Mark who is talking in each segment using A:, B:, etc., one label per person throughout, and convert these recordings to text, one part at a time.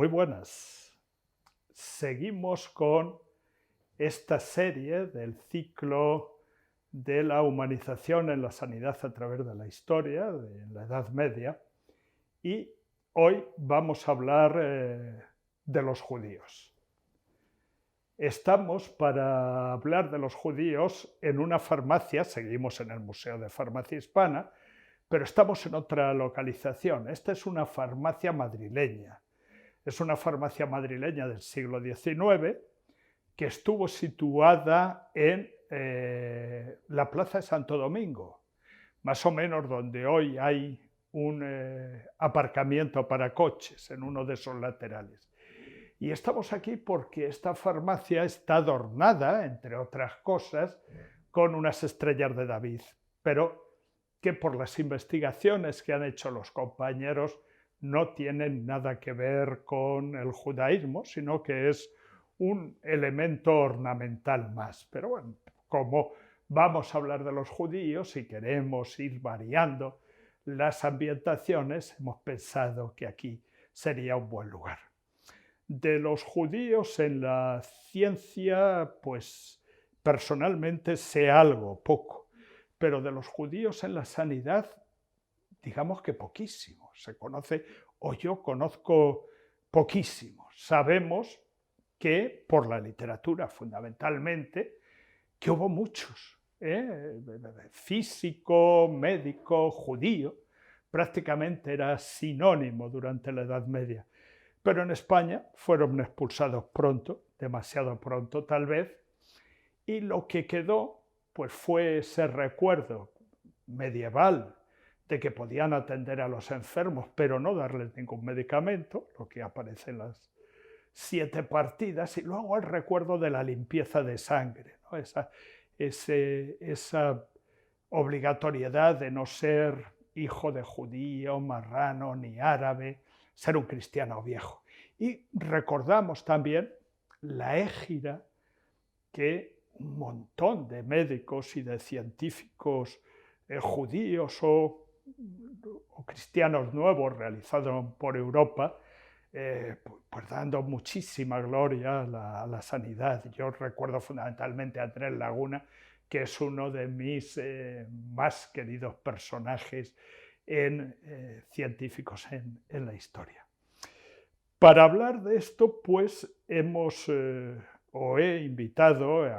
A: Muy buenas. Seguimos con esta serie del ciclo de la humanización en la sanidad a través de la historia, de la Edad Media, y hoy vamos a hablar de los judíos. Estamos para hablar de los judíos en una farmacia, seguimos en el Museo de Farmacia Hispana, pero estamos en otra localización. Esta es una farmacia madrileña. Es una farmacia madrileña del siglo XIX que estuvo situada en la Plaza de Santo Domingo, más o menos donde hoy hay un aparcamiento para coches en uno de esos laterales. Y estamos aquí porque esta farmacia está adornada, entre otras cosas, con unas estrellas de David, pero que por las investigaciones que han hecho los compañeros no tienen nada que ver con el judaísmo, sino que es un elemento ornamental más. Pero bueno, como vamos a hablar de los judíos y queremos ir variando las ambientaciones, hemos pensado que aquí sería un buen lugar. De los judíos en la ciencia, pues personalmente sé algo, poco, pero de los judíos en la sanidad, digamos que poquísimo. Se conoce, o yo conozco poquísimo. Sabemos que, por la literatura fundamentalmente, que hubo muchos, físico, médico, judío, prácticamente era sinónimo durante la Edad Media. Pero en España fueron expulsados pronto, demasiado pronto tal vez, y lo que quedó pues fue ese recuerdo medieval de que podían atender a los enfermos, pero no darles ningún medicamento, lo que aparece en las 7 partidas, y luego el recuerdo de la limpieza de sangre, ¿no? Esa obligatoriedad de no ser hijo de judío, marrano ni árabe, ser un cristiano viejo. Y recordamos también la égira que un montón de médicos y de científicos judíos o cristianos nuevos realizados por Europa, pues dando muchísima gloria a la sanidad. Yo recuerdo fundamentalmente a Andrés Laguna, que es uno de mis más queridos personajes científicos en la historia. Para hablar de esto, pues he invitado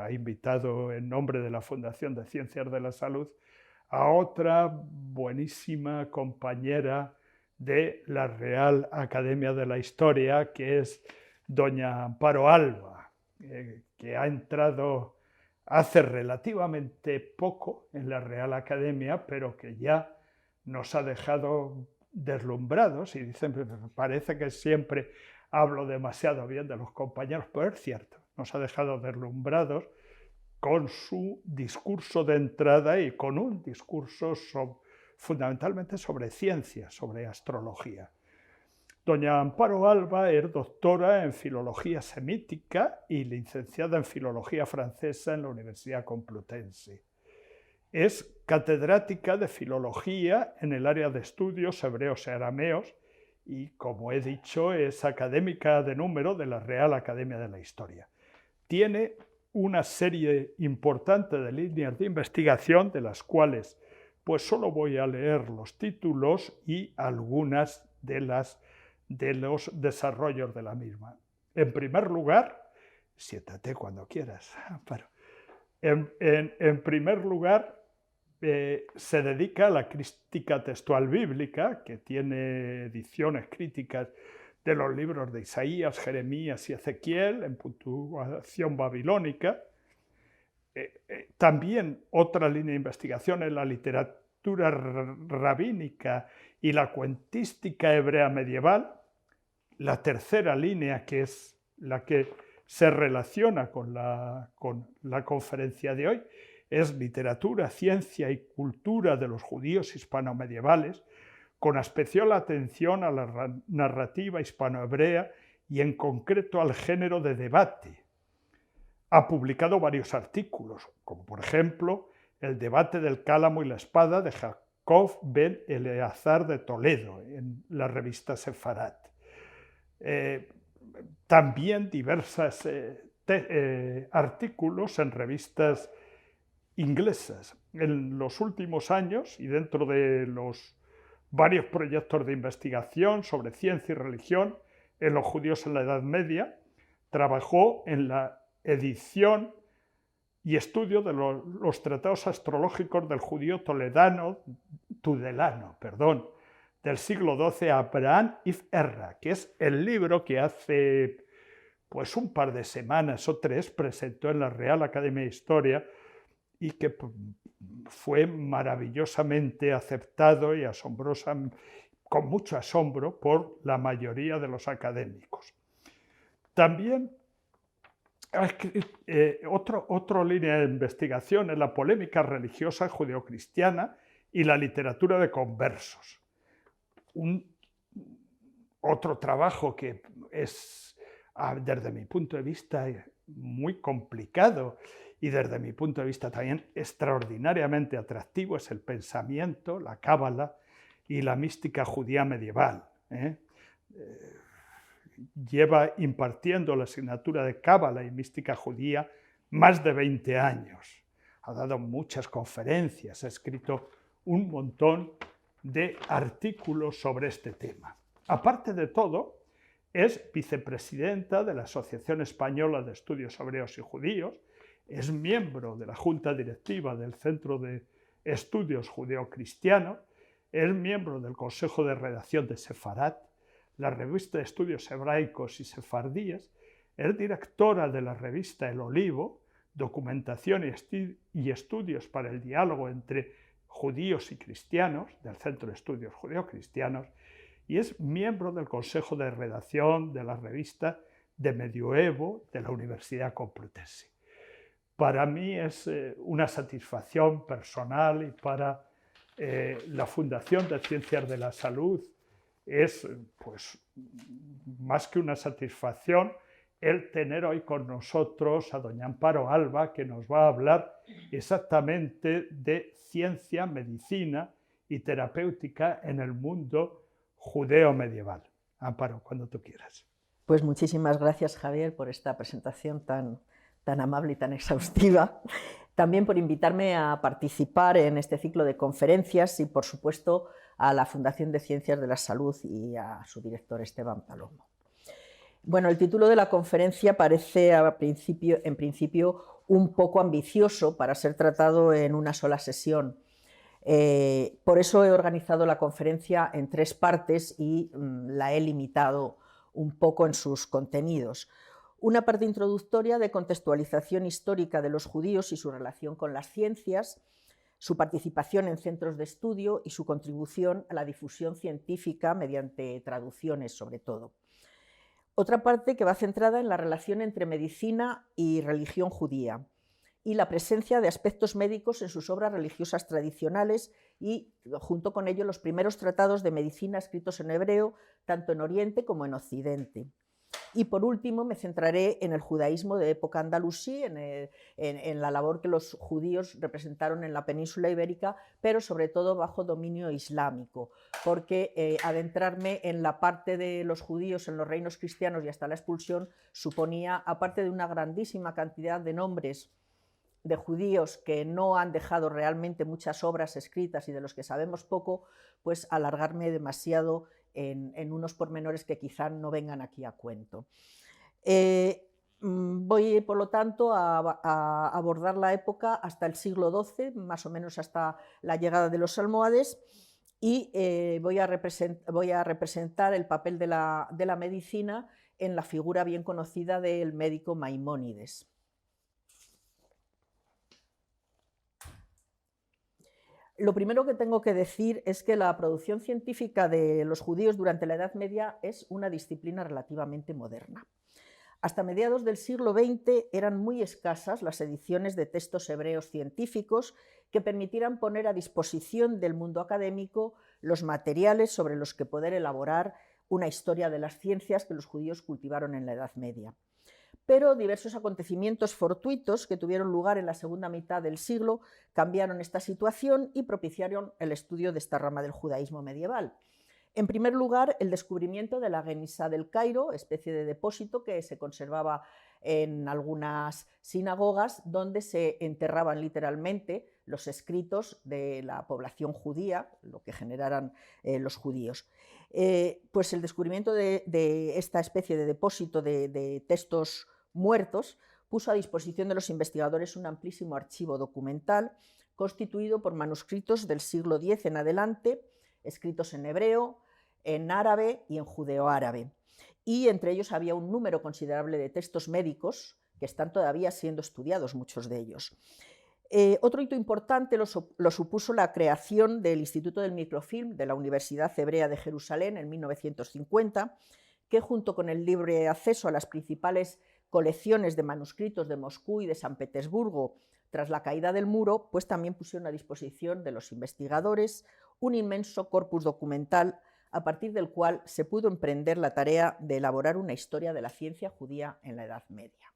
A: en nombre de la Fundación de Ciencias de la Salud a otra buenísima compañera de la Real Academia de la Historia, que es doña Amparo Alba, que ha entrado hace relativamente poco en la Real Academia, pero que ya nos ha dejado deslumbrados, y dicen, parece que siempre hablo demasiado bien de los compañeros, pero es cierto, nos ha dejado deslumbrados con su discurso de entrada y con un discurso fundamentalmente sobre ciencia, sobre astrología. Doña Amparo Alba es doctora en Filología Semítica y licenciada en Filología Francesa en la Universidad Complutense. Es catedrática de Filología en el área de estudios hebreos y arameos y, como he dicho, es académica de número de la Real Academia de la Historia. Tiene una serie importante de líneas de investigación, de las cuales pues solo voy a leer los títulos y algunas de los desarrollos de la misma. En primer lugar, siéntate cuando quieras, Amparo. En primer lugar, se dedica a la crítica textual bíblica, que tiene ediciones críticas de los libros de Isaías, Jeremías y Ezequiel en puntuación babilónica. También otra línea de investigación es la literatura rabínica y la cuentística hebrea medieval. La tercera línea, que es la que se relaciona con la conferencia de hoy, es literatura, ciencia y cultura de los judíos hispano-medievales, con especial atención a la narrativa hispano-hebrea y en concreto al género de debate. Ha publicado varios artículos, como por ejemplo El debate del cálamo y la espada de Jacob ben Eleazar de Toledo, en la revista Sefarat. También diversos artículos en revistas inglesas. En los últimos años, y dentro de los varios proyectos de investigación sobre ciencia y religión en los judíos en la Edad Media, trabajó en la edición y estudio de los tratados astrológicos del judío tudelano, del siglo XII, Abraham Ibn Ezra, que es el libro que hace pues un par de semanas o tres presentó en la Real Academia de Historia y que fue maravillosamente aceptado y con mucho asombro por la mayoría de los académicos. También otra línea de investigación es la polémica religiosa judeocristiana y la literatura de conversos. Otro trabajo que es, desde mi punto de vista, muy complicado y desde mi punto de vista también extraordinariamente atractivo, es el pensamiento, la cábala y la mística judía medieval. Lleva impartiendo la asignatura de cábala y mística judía más de 20 años. Ha dado muchas conferencias, ha escrito un montón de artículos sobre este tema. Aparte de todo, es vicepresidenta de la Asociación Española de Estudios Hebreos y Judíos, es miembro de la Junta Directiva del Centro de Estudios Judeocristianos, es miembro del Consejo de Redacción de Sefarat, la revista de estudios hebraicos y sefardíes, es directora de la revista El Olivo, documentación y estudios para el diálogo entre judíos y cristianos, del Centro de Estudios Judeocristianos, y es miembro del Consejo de Redacción de la revista de Medioevo de la Universidad Complutense. Para mí es una satisfacción personal y para la Fundación de Ciencias de la Salud es pues, más que una satisfacción el tener hoy con nosotros a doña Amparo Alba, que nos va a hablar exactamente de ciencia, medicina y terapéutica en el mundo judeo medieval. Amparo, cuando tú quieras.
B: Pues muchísimas gracias, Javier, por esta presentación tan amable y tan exhaustiva. También por invitarme a participar en este ciclo de conferencias y, por supuesto, a la Fundación de Ciencias de la Salud y a su director Esteban Palomo. Bueno, el título de la conferencia parece en principio un poco ambicioso para ser tratado en una sola sesión. Por eso he organizado la conferencia en 3 partes y la he limitado un poco en sus contenidos. Una parte introductoria de contextualización histórica de los judíos y su relación con las ciencias, su participación en centros de estudio y su contribución a la difusión científica mediante traducciones, sobre todo. Otra parte que va centrada en la relación entre medicina y religión judía y la presencia de aspectos médicos en sus obras religiosas tradicionales y, junto con ello, los primeros tratados de medicina escritos en hebreo, tanto en Oriente como en Occidente. Y por último me centraré en el judaísmo de época andalusí, en la labor que los judíos representaron en la península ibérica, pero sobre todo bajo dominio islámico, porque adentrarme en la parte de los judíos en los reinos cristianos y hasta la expulsión suponía, aparte de una grandísima cantidad de nombres de judíos que no han dejado realmente muchas obras escritas y de los que sabemos poco, pues alargarme demasiado en unos pormenores que quizá no vengan aquí a cuento. Voy, por lo tanto, a abordar la época hasta el siglo XII, más o menos hasta la llegada de los almohades, y voy a representar el papel de la medicina en la figura bien conocida del médico Maimónides. Lo primero que tengo que decir es que la producción científica de los judíos durante la Edad Media es una disciplina relativamente moderna. Hasta mediados del siglo XX eran muy escasas las ediciones de textos hebreos científicos que permitieran poner a disposición del mundo académico los materiales sobre los que poder elaborar una historia de las ciencias que los judíos cultivaron en la Edad Media. Pero diversos acontecimientos fortuitos que tuvieron lugar en la segunda mitad del siglo cambiaron esta situación y propiciaron el estudio de esta rama del judaísmo medieval. En primer lugar, el descubrimiento de la Genisa del Cairo, especie de depósito que se conservaba en algunas sinagogas, donde se enterraban literalmente los escritos de la población judía, lo que generaran los judíos. Pues el descubrimiento de esta especie de depósito de textos muertos puso a disposición de los investigadores un amplísimo archivo documental constituido por manuscritos del siglo X en adelante, escritos en hebreo, en árabe y en judeoárabe. Y entre ellos había un número considerable de textos médicos que están todavía siendo estudiados, muchos de ellos. Otro hito importante lo supuso la creación del Instituto del Microfilm de la Universidad Hebrea de Jerusalén en 1950, que junto con el libre acceso a las principales colecciones de manuscritos de Moscú y de San Petersburgo tras la caída del muro, pues también pusieron a disposición de los investigadores un inmenso corpus documental a partir del cual se pudo emprender la tarea de elaborar una historia de la ciencia judía en la Edad Media.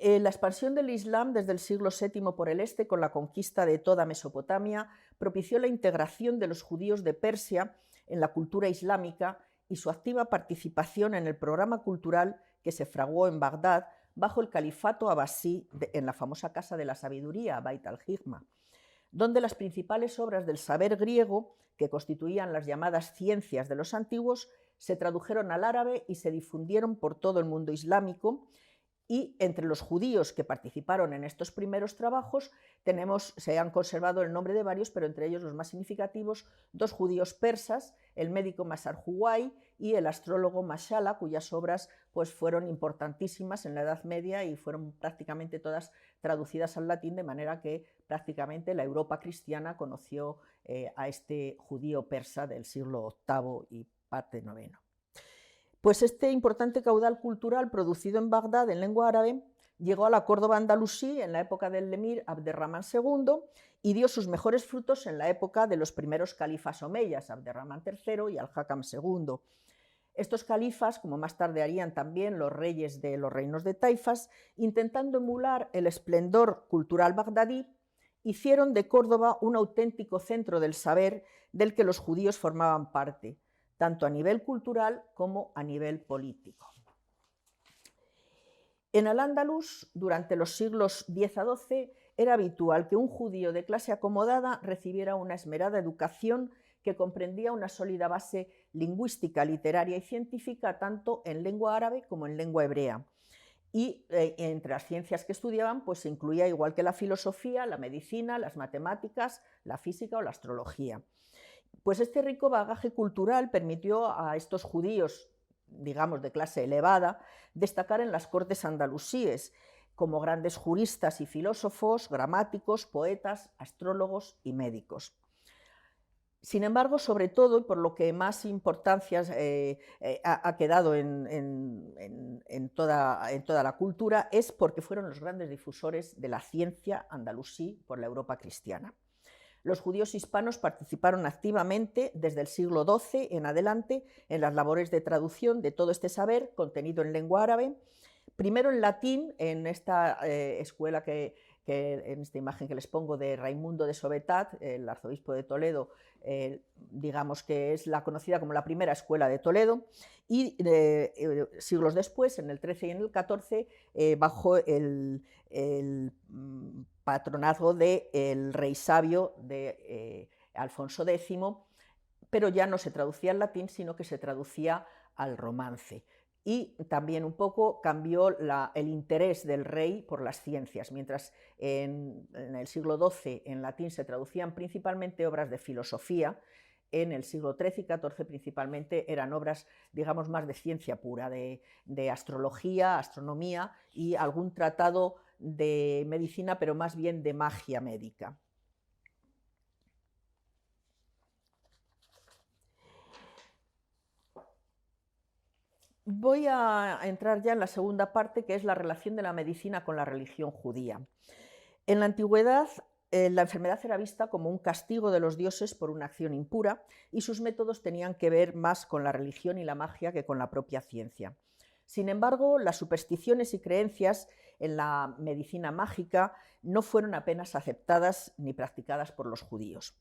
B: La expansión del Islam desde el siglo VII por el este, con la conquista de toda Mesopotamia, propició la integración de los judíos de Persia en la cultura islámica y su activa participación en el programa cultural que se fraguó en Bagdad bajo el califato abasí en la famosa Casa de la Sabiduría, Bait al-Hikma, donde las principales obras del saber griego, que constituían las llamadas ciencias de los antiguos, se tradujeron al árabe y se difundieron por todo el mundo islámico. Y entre los judíos que participaron en estos primeros trabajos se han conservado el nombre de varios, pero entre ellos los más significativos, dos judíos persas, el médico Masar Huwai y el astrólogo Mashala, cuyas obras pues, fueron importantísimas en la Edad Media y fueron prácticamente todas traducidas al latín, de manera que prácticamente la Europa cristiana conoció a este judío persa del siglo VIII y parte IX. Pues este importante caudal cultural producido en Bagdad en lengua árabe llegó a la Córdoba andalusí en la época del emir Abderramán II y dio sus mejores frutos en la época de los primeros califas omeyas, Abderramán III y Al-Hakam II. Estos califas, como más tarde harían también los reyes de los reinos de Taifas, intentando emular el esplendor cultural bagdadí, hicieron de Córdoba un auténtico centro del saber del que los judíos formaban parte, tanto a nivel cultural como a nivel político. En Al-Ándalus, durante los siglos X a XII, era habitual que un judío de clase acomodada recibiera una esmerada educación que comprendía una sólida base lingüística, literaria y científica, tanto en lengua árabe como en lengua hebrea. Y entre las ciencias que estudiaban, pues se incluía, igual que la filosofía, la medicina, las matemáticas, la física o la astrología. Pues este rico bagaje cultural permitió a estos judíos, digamos, de clase elevada, destacar en las cortes andalusíes como grandes juristas y filósofos, gramáticos, poetas, astrólogos y médicos. Sin embargo, sobre todo, y por lo que más importancia ha quedado en toda la cultura, es porque fueron los grandes difusores de la ciencia andalusí por la Europa cristiana. Los judíos hispanos participaron activamente desde el siglo XII en adelante en las labores de traducción de todo este saber contenido en lengua árabe, primero en latín, en esta escuela en esta imagen que les pongo de Raimundo de Sobetat, el arzobispo de Toledo, digamos que es la conocida como la primera escuela de Toledo, y siglos después, en el XIII y en el XIV, bajo el patronazgo del rey sabio de Alfonso X, pero ya no se traducía al latín, sino que se traducía al romance. Y también un poco cambió el interés del rey por las ciencias. Mientras en el siglo XII en latín se traducían principalmente obras de filosofía, en el siglo XIII y XIV principalmente eran obras, digamos, más de ciencia pura, de astrología, astronomía y algún tratado de medicina, pero más bien de magia médica. Voy a entrar ya en la segunda parte, que es la relación de la medicina con la religión judía. En la antigüedad, la enfermedad era vista como un castigo de los dioses por una acción impura y sus métodos tenían que ver más con la religión y la magia que con la propia ciencia. Sin embargo, las supersticiones y creencias en la medicina mágica no fueron apenas aceptadas ni practicadas por los judíos.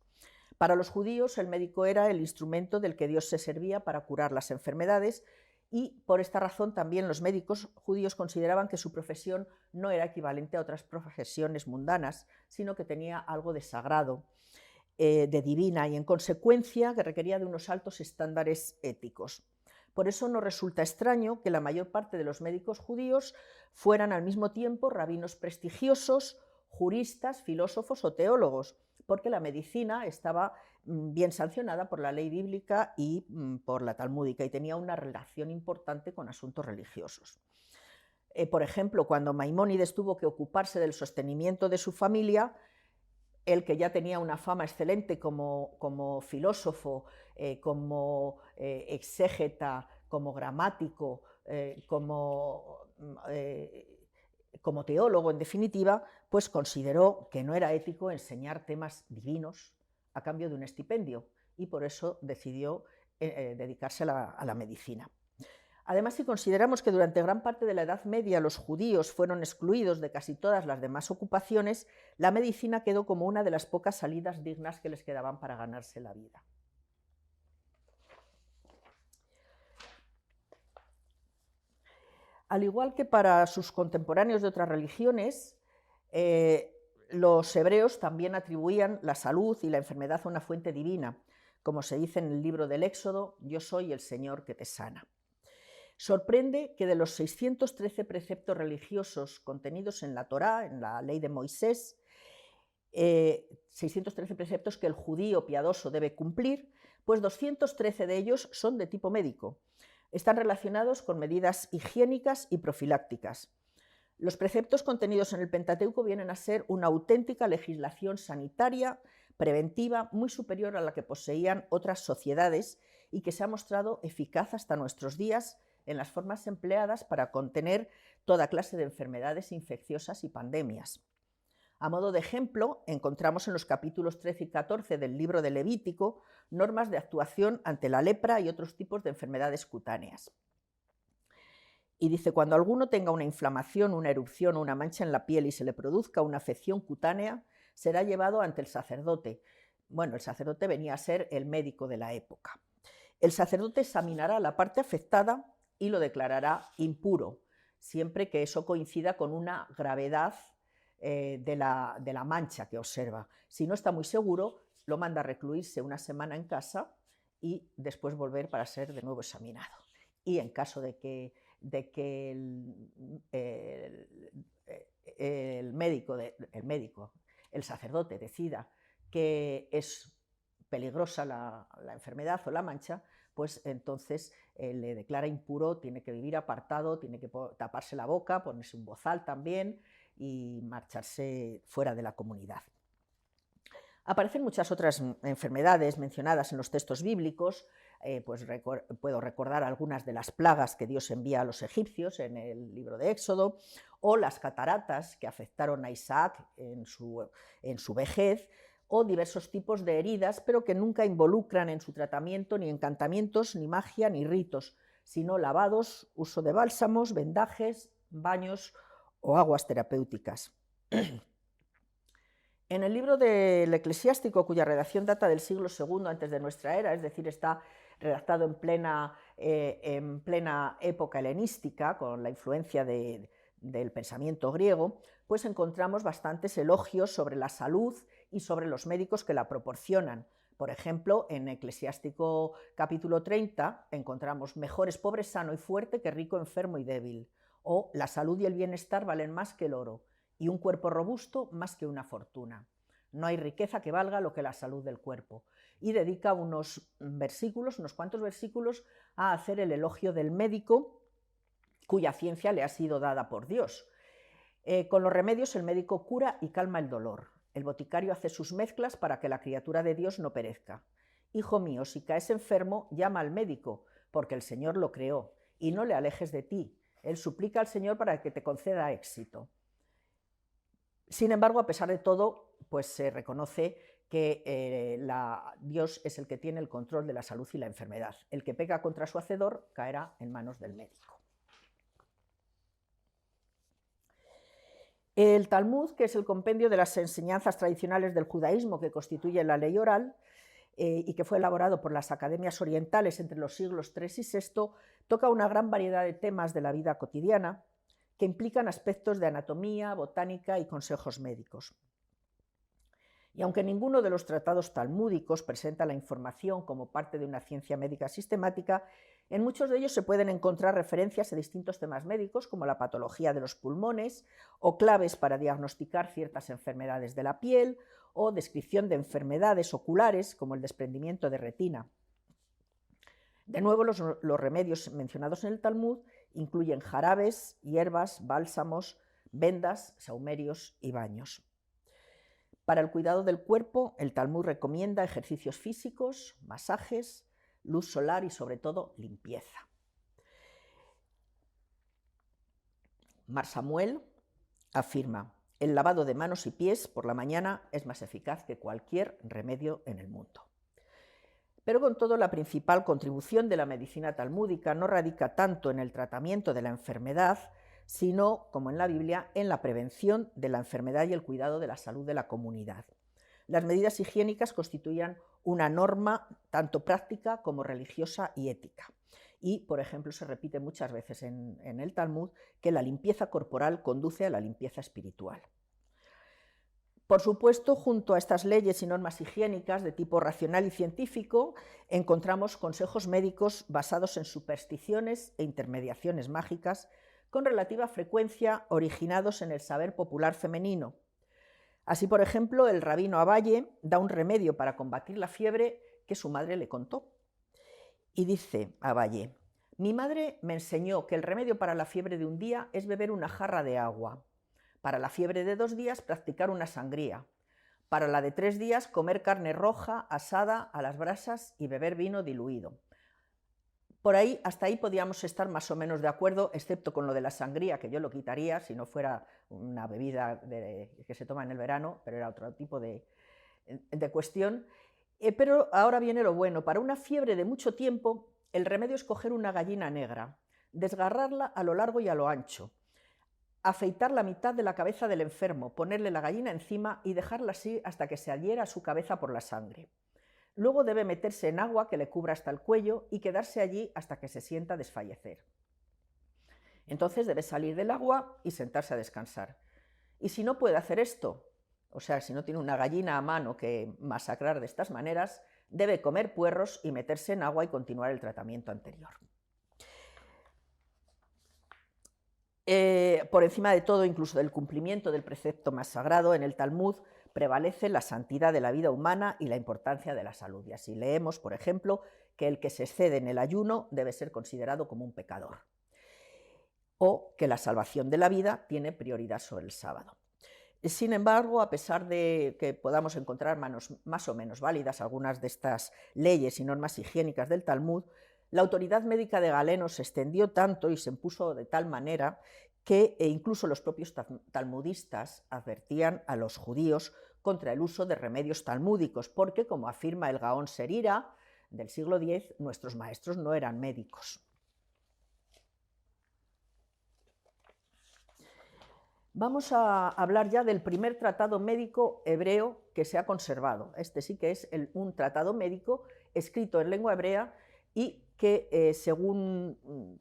B: Para los judíos, el médico era el instrumento del que Dios se servía para curar las enfermedades, y por esta razón también los médicos judíos consideraban que su profesión no era equivalente a otras profesiones mundanas, sino que tenía algo de sagrado, de divina, y en consecuencia que requería de unos altos estándares éticos. Por eso no resulta extraño que la mayor parte de los médicos judíos fueran al mismo tiempo rabinos prestigiosos, juristas, filósofos o teólogos, porque la medicina estaba bien sancionada por la ley bíblica y por la talmúdica, y tenía una relación importante con asuntos religiosos. Por ejemplo, cuando Maimónides tuvo que ocuparse del sostenimiento de su familia, él, que ya tenía una fama excelente como filósofo, como exégeta, como gramático, como teólogo, en definitiva, pues consideró que no era ético enseñar temas divinos a cambio de un estipendio, y por eso decidió dedicarse a la medicina. Además, si consideramos que durante gran parte de la Edad Media los judíos fueron excluidos de casi todas las demás ocupaciones, la medicina quedó como una de las pocas salidas dignas que les quedaban para ganarse la vida. Al igual que para sus contemporáneos de otras religiones, los hebreos también atribuían la salud y la enfermedad a una fuente divina, como se dice en el libro del Éxodo: yo soy el Señor que te sana. Sorprende que de los 613 preceptos religiosos contenidos en la Torá, en la ley de Moisés, 613 preceptos que el judío piadoso debe cumplir, pues 213 de ellos son de tipo médico. Están relacionados con medidas higiénicas y profilácticas. Los preceptos contenidos en el Pentateuco vienen a ser una auténtica legislación sanitaria preventiva muy superior a la que poseían otras sociedades, y que se ha mostrado eficaz hasta nuestros días en las formas empleadas para contener toda clase de enfermedades infecciosas y pandemias. A modo de ejemplo, encontramos en los capítulos 13 y 14 del libro de Levítico normas de actuación ante la lepra y otros tipos de enfermedades cutáneas. Y dice: cuando alguno tenga una inflamación, una erupción o una mancha en la piel y se le produzca una afección cutánea, será llevado ante el sacerdote. Bueno, el sacerdote venía a ser el médico de la época. El sacerdote examinará la parte afectada y lo declarará impuro, siempre que eso coincida con una gravedad de la mancha que observa. Si no está muy seguro, lo manda a recluirse una semana en casa y después volver para ser de nuevo examinado. Y en caso de que el sacerdote decida que es peligrosa la enfermedad o la mancha, pues entonces le declara impuro, tiene que vivir apartado, tiene que taparse la boca, ponerse un bozal también y marcharse fuera de la comunidad. Aparecen muchas otras enfermedades mencionadas en los textos bíblicos, pues puedo recordar algunas de las plagas que Dios envía a los egipcios en el libro de Éxodo, o las cataratas que afectaron a Isaac en su vejez, o diversos tipos de heridas, pero que nunca involucran en su tratamiento ni encantamientos, ni magia, ni ritos, sino lavados, uso de bálsamos, vendajes, baños o aguas terapéuticas. En el libro del Eclesiástico, cuya redacción data del siglo II antes de nuestra era, es decir, está redactado en plena época helenística, con la influencia del pensamiento griego, pues encontramos bastantes elogios sobre la salud y sobre los médicos que la proporcionan. Por ejemplo, en Eclesiástico capítulo 30 encontramos: mejor es pobre sano y fuerte que rico enfermo y débil, o la salud y el bienestar valen más que el oro, y un cuerpo robusto más que una fortuna. No hay riqueza que valga lo que la salud del cuerpo. Y dedica unos cuantos versículos, a hacer el elogio del médico, cuya ciencia le ha sido dada por Dios. Con los remedios el médico cura y calma el dolor. El boticario hace sus mezclas para que la criatura de Dios no perezca. Hijo mío, si caes enfermo, llama al médico, porque el Señor lo creó, y no le alejes de ti. Él suplica al Señor para que te conceda éxito. Sin embargo, a pesar de todo, pues se reconoce que Dios es el que tiene el control de la salud y la enfermedad. El que peca contra su hacedor caerá en manos del médico. El Talmud, que es el compendio de las enseñanzas tradicionales del judaísmo que constituye la ley oral, y que fue elaborado por las academias orientales entre los siglos III y VI, toca una gran variedad de temas de la vida cotidiana que implican aspectos de anatomía, botánica y consejos médicos. Y aunque ninguno de los tratados talmúdicos presenta la información como parte de una ciencia médica sistemática, en muchos de ellos se pueden encontrar referencias a distintos temas médicos, como la patología de los pulmones, o claves para diagnosticar ciertas enfermedades de la piel, o descripción de enfermedades oculares, como el desprendimiento de retina. De nuevo, los remedios mencionados en el Talmud incluyen jarabes, hierbas, bálsamos, vendas, sahumerios y baños. Para el cuidado del cuerpo, el Talmud recomienda ejercicios físicos, masajes, luz solar y, sobre todo, limpieza. Mar Samuel afirma: el lavado de manos y pies por la mañana es más eficaz que cualquier remedio en el mundo. Pero con todo, la principal contribución de la medicina talmúdica no radica tanto en el tratamiento de la enfermedad, sino, como en la Biblia, en la prevención de la enfermedad y el cuidado de la salud de la comunidad. Las medidas higiénicas constituían una norma tanto práctica como religiosa y ética. Y, por ejemplo, se repite muchas veces en el Talmud que la limpieza corporal conduce a la limpieza espiritual. Por supuesto, junto a estas leyes y normas higiénicas de tipo racional y científico, encontramos consejos médicos basados en supersticiones e intermediaciones mágicas, con relativa frecuencia originados en el saber popular femenino. Así, por ejemplo, el rabino Abaye da un remedio para combatir la fiebre que su madre le contó. Y dice Abaye: mi madre me enseñó que el remedio para la fiebre de un día es beber una jarra de agua, para la fiebre de 2 días practicar una sangría, para la de 3 días comer carne roja asada a las brasas y beber vino diluido. Hasta ahí podíamos estar más o menos de acuerdo, excepto con lo de la sangría, que yo lo quitaría si no fuera una bebida que se toma en el verano, pero era otro tipo de cuestión. Pero ahora viene lo bueno. Para una fiebre de mucho tiempo, el remedio es coger una gallina negra, desgarrarla a lo largo y a lo ancho, afeitar la mitad de la cabeza del enfermo, ponerle la gallina encima y dejarla así hasta que se adhiera su cabeza por la sangre. Luego debe meterse en agua que le cubra hasta el cuello y quedarse allí hasta que se sienta desfallecer. Entonces debe salir del agua y sentarse a descansar. Y si no puede hacer esto, o sea, si no tiene una gallina a mano que masacrar de estas maneras, debe comer puerros y meterse en agua y continuar el tratamiento anterior. Por encima de todo, incluso del cumplimiento del precepto más sagrado, en el Talmud prevalece la santidad de la vida humana y la importancia de la salud. Y así leemos, por ejemplo, que el que se excede en el ayuno debe ser considerado como un pecador, o que la salvación de la vida tiene prioridad sobre el sábado. Sin embargo, a pesar de que podamos encontrar más o menos válidas algunas de estas leyes y normas higiénicas del Talmud, la autoridad médica de Galeno se extendió tanto y se impuso de tal manera que incluso los propios talmudistas advertían a los judíos contra el uso de remedios talmúdicos, porque, como afirma el Gaón Serira del siglo X, nuestros maestros no eran médicos. Vamos a hablar ya del primer tratado médico hebreo que se ha conservado. Este sí que es un tratado médico escrito en lengua hebrea y que, según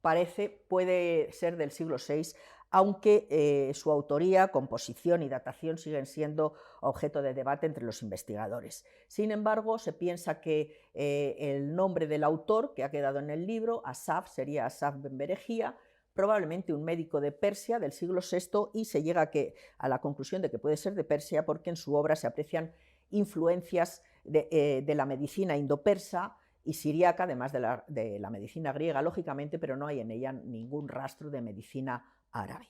B: parece, puede ser del siglo VI, aunque su autoría, composición y datación siguen siendo objeto de debate entre los investigadores. Sin embargo, se piensa que el nombre del autor, que ha quedado en el libro, Asaf, sería Asaf ben Berejía, probablemente un médico de Persia del siglo VI, y se llega a la conclusión de que puede ser de Persia porque en su obra se aprecian influencias de la medicina indopersa y siríaca, además de la medicina griega, lógicamente, pero no hay en ella ningún rastro de medicina árabe.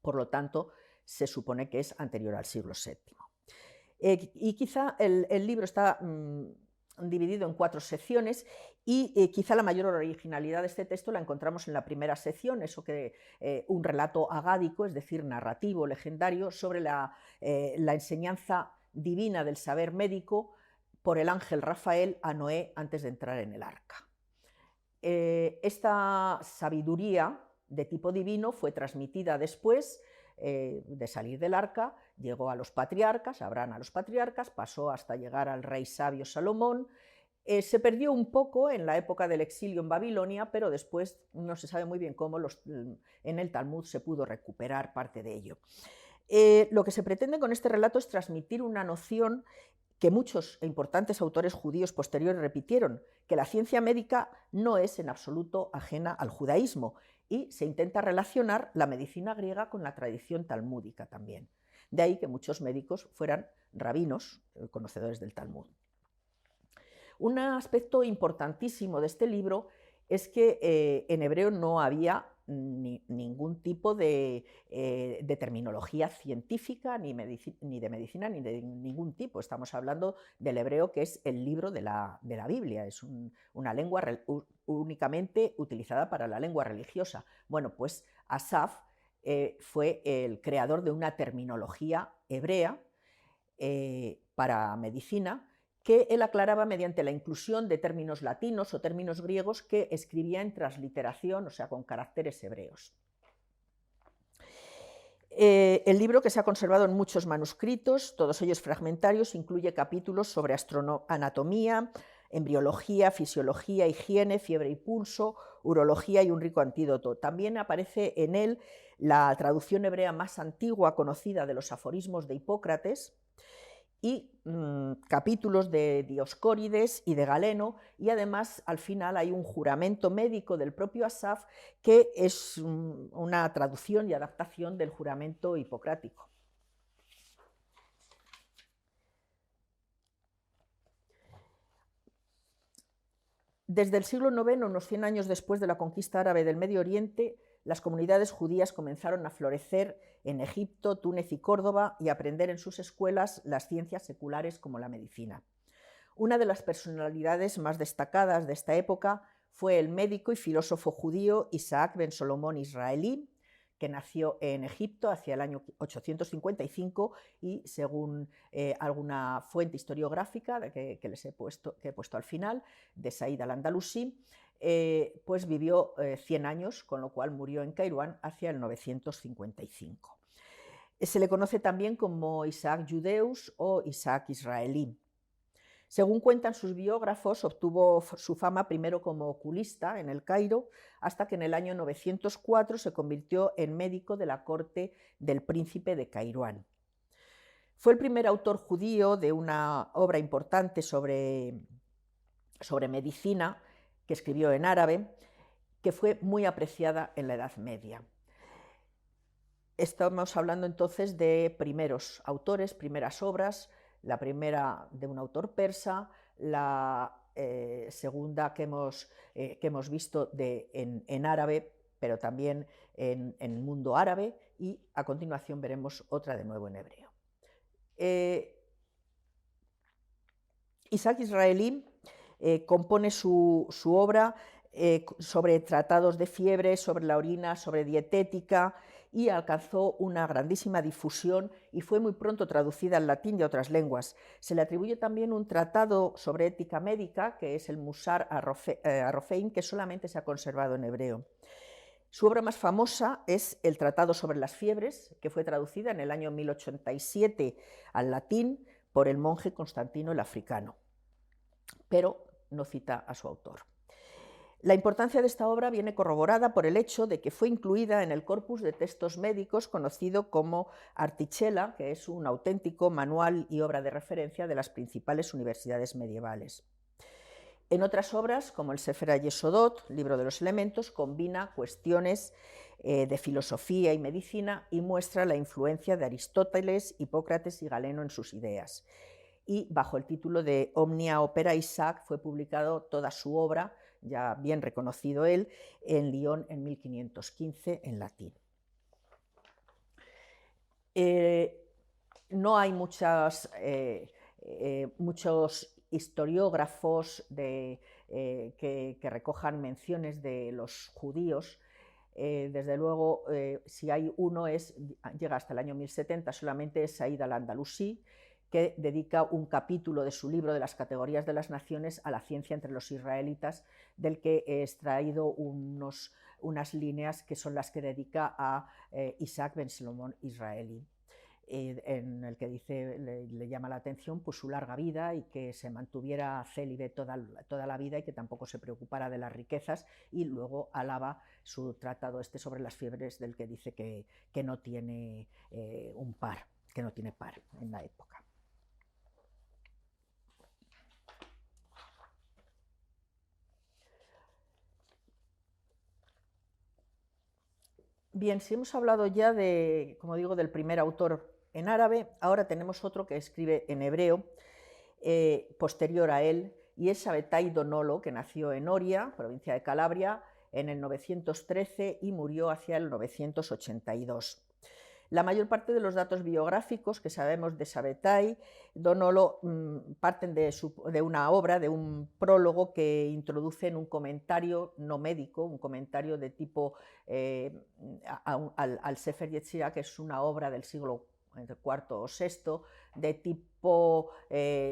B: Por lo tanto, se supone que es anterior al siglo VII. Y quizá el libro está dividido en 4 secciones y quizá la mayor originalidad de este texto la encontramos en la primera sección, eso que un relato agádico, es decir, narrativo, legendario, sobre la enseñanza divina del saber médico por el ángel Rafael a Noé antes de entrar en el arca. Esta sabiduría de tipo divino fue transmitida después de salir del arca, llegó a los patriarcas, Abraham a los patriarcas, pasó hasta llegar al rey sabio Salomón. Se perdió un poco en la época del exilio en Babilonia, pero después no se sabe muy bien cómo en el Talmud se pudo recuperar parte de ello. Lo que se pretende con este relato es transmitir una noción que muchos e importantes autores judíos posteriores repitieron, que la ciencia médica no es en absoluto ajena al judaísmo, y se intenta relacionar la medicina griega con la tradición talmúdica también. De ahí que muchos médicos fueran rabinos, conocedores del Talmud. Un aspecto importantísimo de este libro es que en hebreo no había ningún tipo de terminología científica, ni de medicina, ni de ningún tipo. Estamos hablando del hebreo, que es el libro de la Biblia, es una lengua únicamente utilizada para la lengua religiosa. Bueno, pues Asaf fue el creador de una terminología hebrea para medicina, que él aclaraba mediante la inclusión de términos latinos o términos griegos que escribía en transliteración, o sea, con caracteres hebreos. El libro, que se ha conservado en muchos manuscritos, todos ellos fragmentarios, incluye capítulos sobre anatomía, embriología, fisiología, higiene, fiebre y pulso, urología y un rico antídoto. También aparece en él la traducción hebrea más antigua conocida de los aforismos de Hipócrates, y capítulos de Dioscórides y de Galeno, y además al final hay un juramento médico del propio Asaf que es una traducción y adaptación del juramento hipocrático. Desde el siglo IX, unos 100 años después de la conquista árabe del Medio Oriente, las comunidades judías comenzaron a florecer en Egipto, Túnez y Córdoba y a aprender en sus escuelas las ciencias seculares como la medicina. Una de las personalidades más destacadas de esta época fue el médico y filósofo judío Isaac ben Solomón Israelí, que nació en Egipto hacia el año 855 y, según alguna fuente historiográfica que he puesto al final, de Said al-Andalusí, pues vivió 100 años, con lo cual murió en Kairuán hacia el 955. Se le conoce también como Isaac Judeus o Isaac Israelí. Según cuentan sus biógrafos, obtuvo su fama primero como oculista en el Cairo, hasta que en el año 904 se convirtió en médico de la corte del príncipe de Kairuán. Fue el primer autor judío de una obra importante sobre medicina, que escribió en árabe, que fue muy apreciada en la Edad Media. Estamos hablando entonces de primeros autores, primeras obras, la primera de un autor persa, la segunda que hemos visto en árabe, pero también en el mundo árabe, y a continuación veremos otra de nuevo en hebreo. Isaac Israelí compone su obra sobre tratados de fiebre, sobre la orina, sobre dietética, y alcanzó una grandísima difusión y fue muy pronto traducida al latín y a otras lenguas. Se le atribuye también un tratado sobre ética médica, que es el Musar Arrofein, que solamente se ha conservado en hebreo. Su obra más famosa es el Tratado sobre las fiebres, que fue traducida en el año 1087 al latín por el monje Constantino el Africano, pero no cita a su autor. La importancia de esta obra viene corroborada por el hecho de que fue incluida en el corpus de textos médicos conocido como Artichela, que es un auténtico manual y obra de referencia de las principales universidades medievales. En otras obras, como el Sefer HaYesodot, libro de los elementos, combina cuestiones de filosofía y medicina y muestra la influencia de Aristóteles, Hipócrates y Galeno en sus ideas. Y bajo el título de Omnia Opera Isaac fue publicado toda su obra, ya bien reconocido él, en Lyon en 1515 en latín. No hay muchos historiógrafos que recojan menciones de los judíos. Desde luego, si hay uno, llega hasta el año 1070, solamente es Said al-Andalusí, que dedica un capítulo de su libro de las categorías de las naciones a la ciencia entre los israelitas, del que he extraído unas líneas que son las que dedica a Isaac Ben Salomón Israeli, en el que dice, le llama la atención pues, su larga vida y que se mantuviera célibe toda la vida y que tampoco se preocupara de las riquezas, y luego alaba su tratado sobre las fiebres, del que dice que no tiene que no tiene par en la época. Bien, si hemos hablado ya de, como digo, del primer autor en árabe, ahora tenemos otro que escribe en hebreo, posterior a él, y es Sabbatai Donolo, que nació en Oria, provincia de Calabria, en el 913 y murió hacia el 982. La mayor parte de los datos biográficos que sabemos de Sabbatai Donolo parten de una obra, de un prólogo que introduce en un comentario no médico, un comentario de tipo al Sefer Yetzirah, que es una obra del siglo IV o VI, de tipo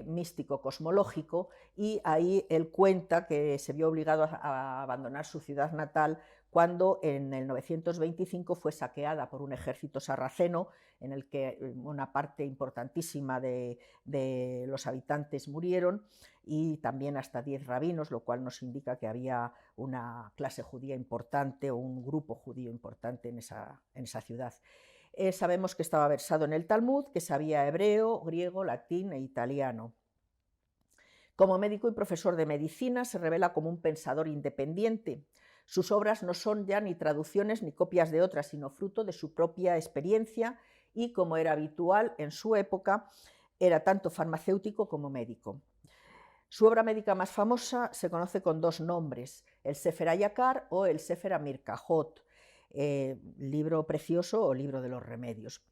B: místico cosmológico, y ahí él cuenta que se vio obligado a abandonar su ciudad natal cuando en el 925 fue saqueada por un ejército sarraceno, en el que una parte importantísima de los habitantes murieron, y también hasta 10 rabinos, lo cual nos indica que había una clase judía importante o un grupo judío importante en esa ciudad. Sabemos que estaba versado en el Talmud, que sabía hebreo, griego, latín e italiano. Como médico y profesor de medicina se revela como un pensador independiente. Sus obras no son ya ni traducciones ni copias de otras, sino fruto de su propia experiencia y, como era habitual en su época, era tanto farmacéutico como médico. Su obra médica más famosa se conoce con dos nombres, el Sefer Hayakar o el Sefer Amirkajot, libro precioso o libro de los remedios.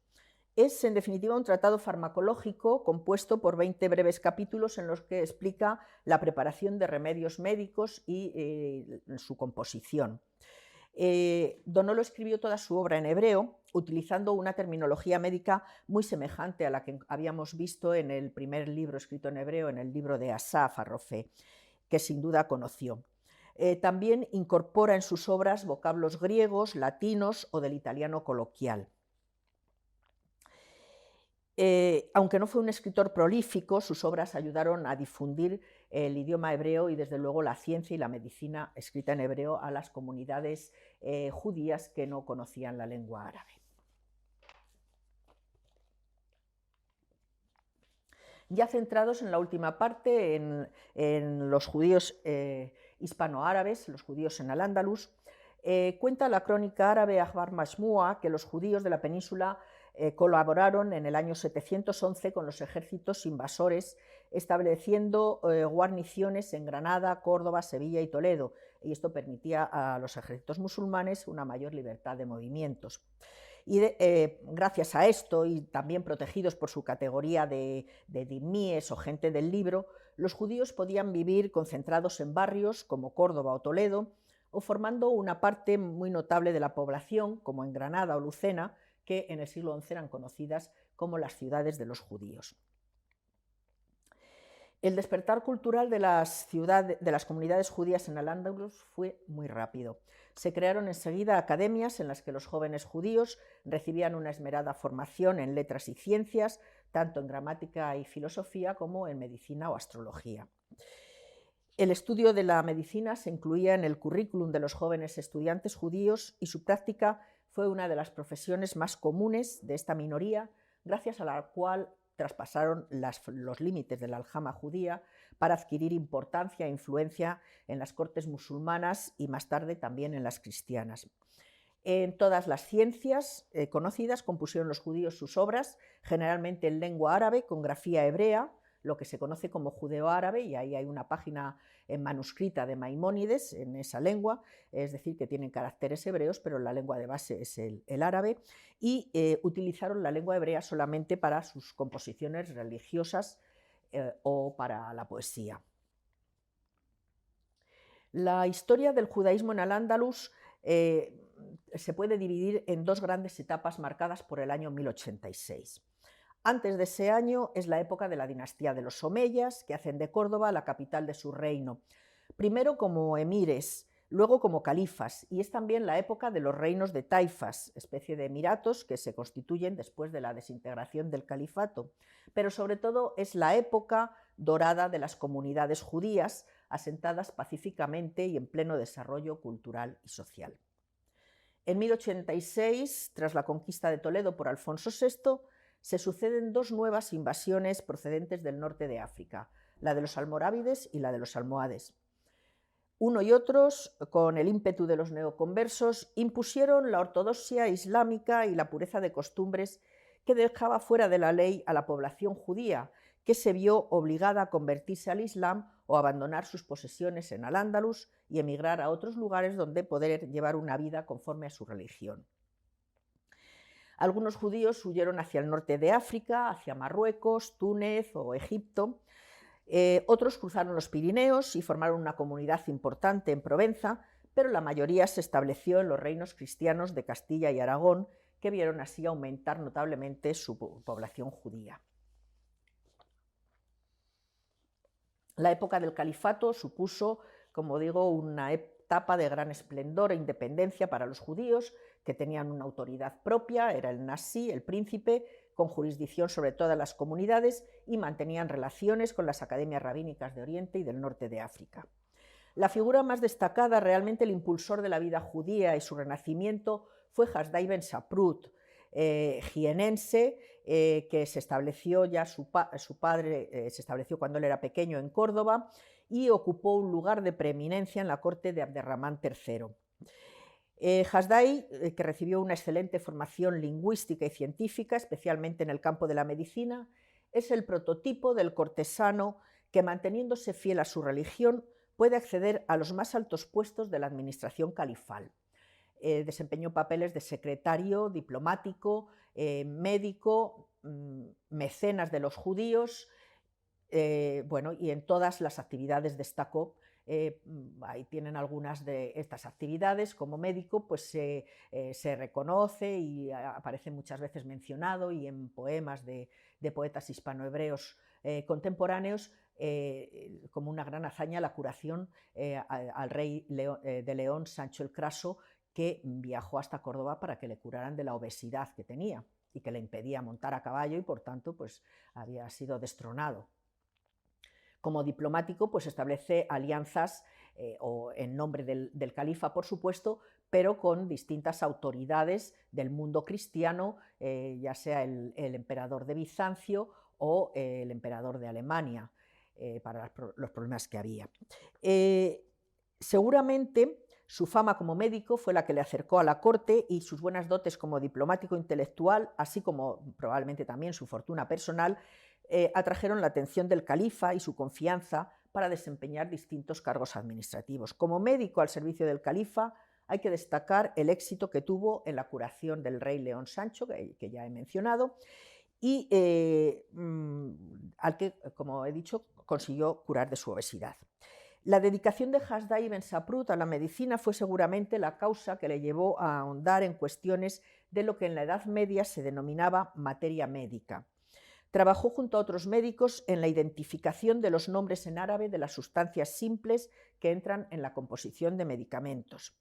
B: Es, en definitiva, un tratado farmacológico compuesto por 20 breves capítulos en los que explica la preparación de remedios médicos y su composición. Donolo escribió toda su obra en hebreo, utilizando una terminología médica muy semejante a la que habíamos visto en el primer libro escrito en hebreo, en el libro de Asaf Arrofé, que sin duda conoció. También incorpora en sus obras vocablos griegos, latinos o del italiano coloquial. Aunque no fue un escritor prolífico, sus obras ayudaron a difundir el idioma hebreo y, desde luego, la ciencia y la medicina escrita en hebreo a las comunidades judías que no conocían la lengua árabe. Ya centrados en la última parte, en los judíos hispanoárabes, los judíos en Al-Ándalus, cuenta la crónica árabe Akhbar Masmua que los judíos de la península colaboraron en el año 711 con los ejércitos invasores, estableciendo guarniciones en Granada, Córdoba, Sevilla y Toledo, y esto permitía a los ejércitos musulmanes una mayor libertad de movimientos. Y gracias a esto, y también protegidos por su categoría de dimíes o gente del libro, los judíos podían vivir concentrados en barrios como Córdoba o Toledo, o formando una parte muy notable de la población, como en Granada o Lucena, que en el siglo XI eran conocidas como las ciudades de los judíos. El despertar cultural de las comunidades judías en Al-Ándalus fue muy rápido. Se crearon enseguida academias en las que los jóvenes judíos recibían una esmerada formación en letras y ciencias, tanto en gramática y filosofía como en medicina o astrología. El estudio de la medicina se incluía en el currículum de los jóvenes estudiantes judíos y su práctica fue una de las profesiones más comunes de esta minoría, gracias a la cual traspasaron los límites de la aljama judía para adquirir importancia e influencia en las cortes musulmanas y más tarde también en las cristianas. En todas las ciencias conocidas compusieron los judíos sus obras, generalmente en lengua árabe con grafía hebrea, lo que se conoce como judeo-árabe, y ahí hay una página manuscrita de Maimónides en esa lengua, es decir, que tienen caracteres hebreos, pero la lengua de base es el árabe, y utilizaron la lengua hebrea solamente para sus composiciones religiosas o para la poesía. La historia del judaísmo en Al-Ándalus se puede dividir en dos grandes etapas marcadas por el año 1086. Antes de ese año es la época de la dinastía de los omeyas, que hacen de Córdoba la capital de su reino, primero como emires, luego como califas, y es también la época de los reinos de taifas, especie de emiratos que se constituyen después de la desintegración del califato, pero sobre todo es la época dorada de las comunidades judías asentadas pacíficamente y en pleno desarrollo cultural y social. En 1086, tras la conquista de Toledo por Alfonso VI, se suceden dos nuevas invasiones procedentes del norte de África, la de los almorávides y la de los almohades. Uno y otros, con el ímpetu de los neoconversos, impusieron la ortodoxia islámica y la pureza de costumbres que dejaba fuera de la ley a la población judía, que se vio obligada a convertirse al Islam o abandonar sus posesiones en Al-Ándalus y emigrar a otros lugares donde poder llevar una vida conforme a su religión. Algunos judíos huyeron hacia el norte de África, hacia Marruecos, Túnez o Egipto. Otros cruzaron los Pirineos y formaron una comunidad importante en Provenza, pero la mayoría se estableció en los reinos cristianos de Castilla y Aragón, que vieron así aumentar notablemente su población judía. La época del califato supuso, como digo, una etapa de gran esplendor e independencia para los judíos, que tenían una autoridad propia, era el Nasi, el príncipe, con jurisdicción sobre todas las comunidades, y mantenían relaciones con las academias rabínicas de Oriente y del norte de África. La figura más destacada, realmente el impulsor de la vida judía y su renacimiento, fue Hasdai ben Saprut, jienense, que se estableció ya, su padre se estableció cuando él era pequeño en Córdoba y ocupó un lugar de preeminencia en la corte de Abderramán III. Hasdai, que recibió una excelente formación lingüística y científica, especialmente en el campo de la medicina, es el prototipo del cortesano que, manteniéndose fiel a su religión, puede acceder a los más altos puestos de la administración califal. Desempeñó papeles de secretario, diplomático, médico, mecenas de los judíos, y en todas las actividades destacó. Ahí tienen algunas de estas actividades. Como médico, pues se reconoce y aparece muchas veces mencionado, y en poemas de poetas hispanohebreos contemporáneos, como una gran hazaña la curación al rey de León, Sancho el Craso, que viajó hasta Córdoba para que le curaran de la obesidad que tenía y que le impedía montar a caballo, y por tanto pues había sido destronado. Como diplomático, pues establece alianzas en nombre del califa, por supuesto, pero con distintas autoridades del mundo cristiano, ya sea el emperador de Bizancio o el emperador de Alemania, para los problemas que había. Seguramente su fama como médico fue la que le acercó a la corte, y sus buenas dotes como diplomático intelectual, así como probablemente también su fortuna personal, atrajeron la atención del califa y su confianza para desempeñar distintos cargos administrativos. Como médico al servicio del califa, hay que destacar el éxito que tuvo en la curación del rey León Sancho, que ya he mencionado, y al que, como he dicho, consiguió curar de su obesidad. La dedicación de Hasdai ben Saprut a la medicina fue seguramente la causa que le llevó a ahondar en cuestiones de lo que en la Edad Media se denominaba materia médica. Trabajó junto a otros médicos en la identificación de los nombres en árabe de las sustancias simples que entran en la composición de medicamentos.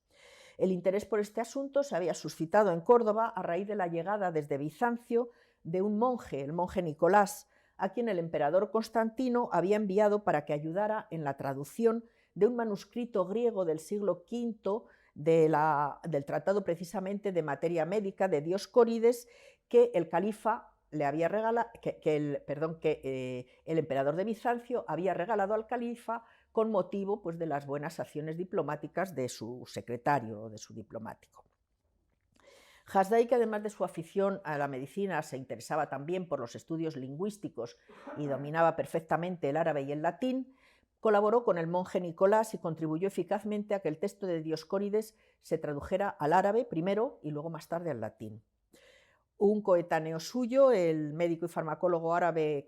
B: El interés por este asunto se había suscitado en Córdoba a raíz de la llegada desde Bizancio de un monje, el monje Nicolás, a quien el emperador Constantino había enviado para que ayudara en la traducción de un manuscrito griego del siglo V del tratado precisamente de materia médica de Dioscórides, que el califa le había regalado, el emperador de Bizancio había regalado al califa con motivo, pues, de las buenas acciones diplomáticas de su secretario o de su diplomático. Hasdai, que además de su afición a la medicina se interesaba también por los estudios lingüísticos y dominaba perfectamente el árabe y el latín, colaboró con el monje Nicolás y contribuyó eficazmente a que el texto de Dioscórides se tradujera al árabe primero y luego más tarde al latín. Un coetáneo suyo, el médico y farmacólogo árabe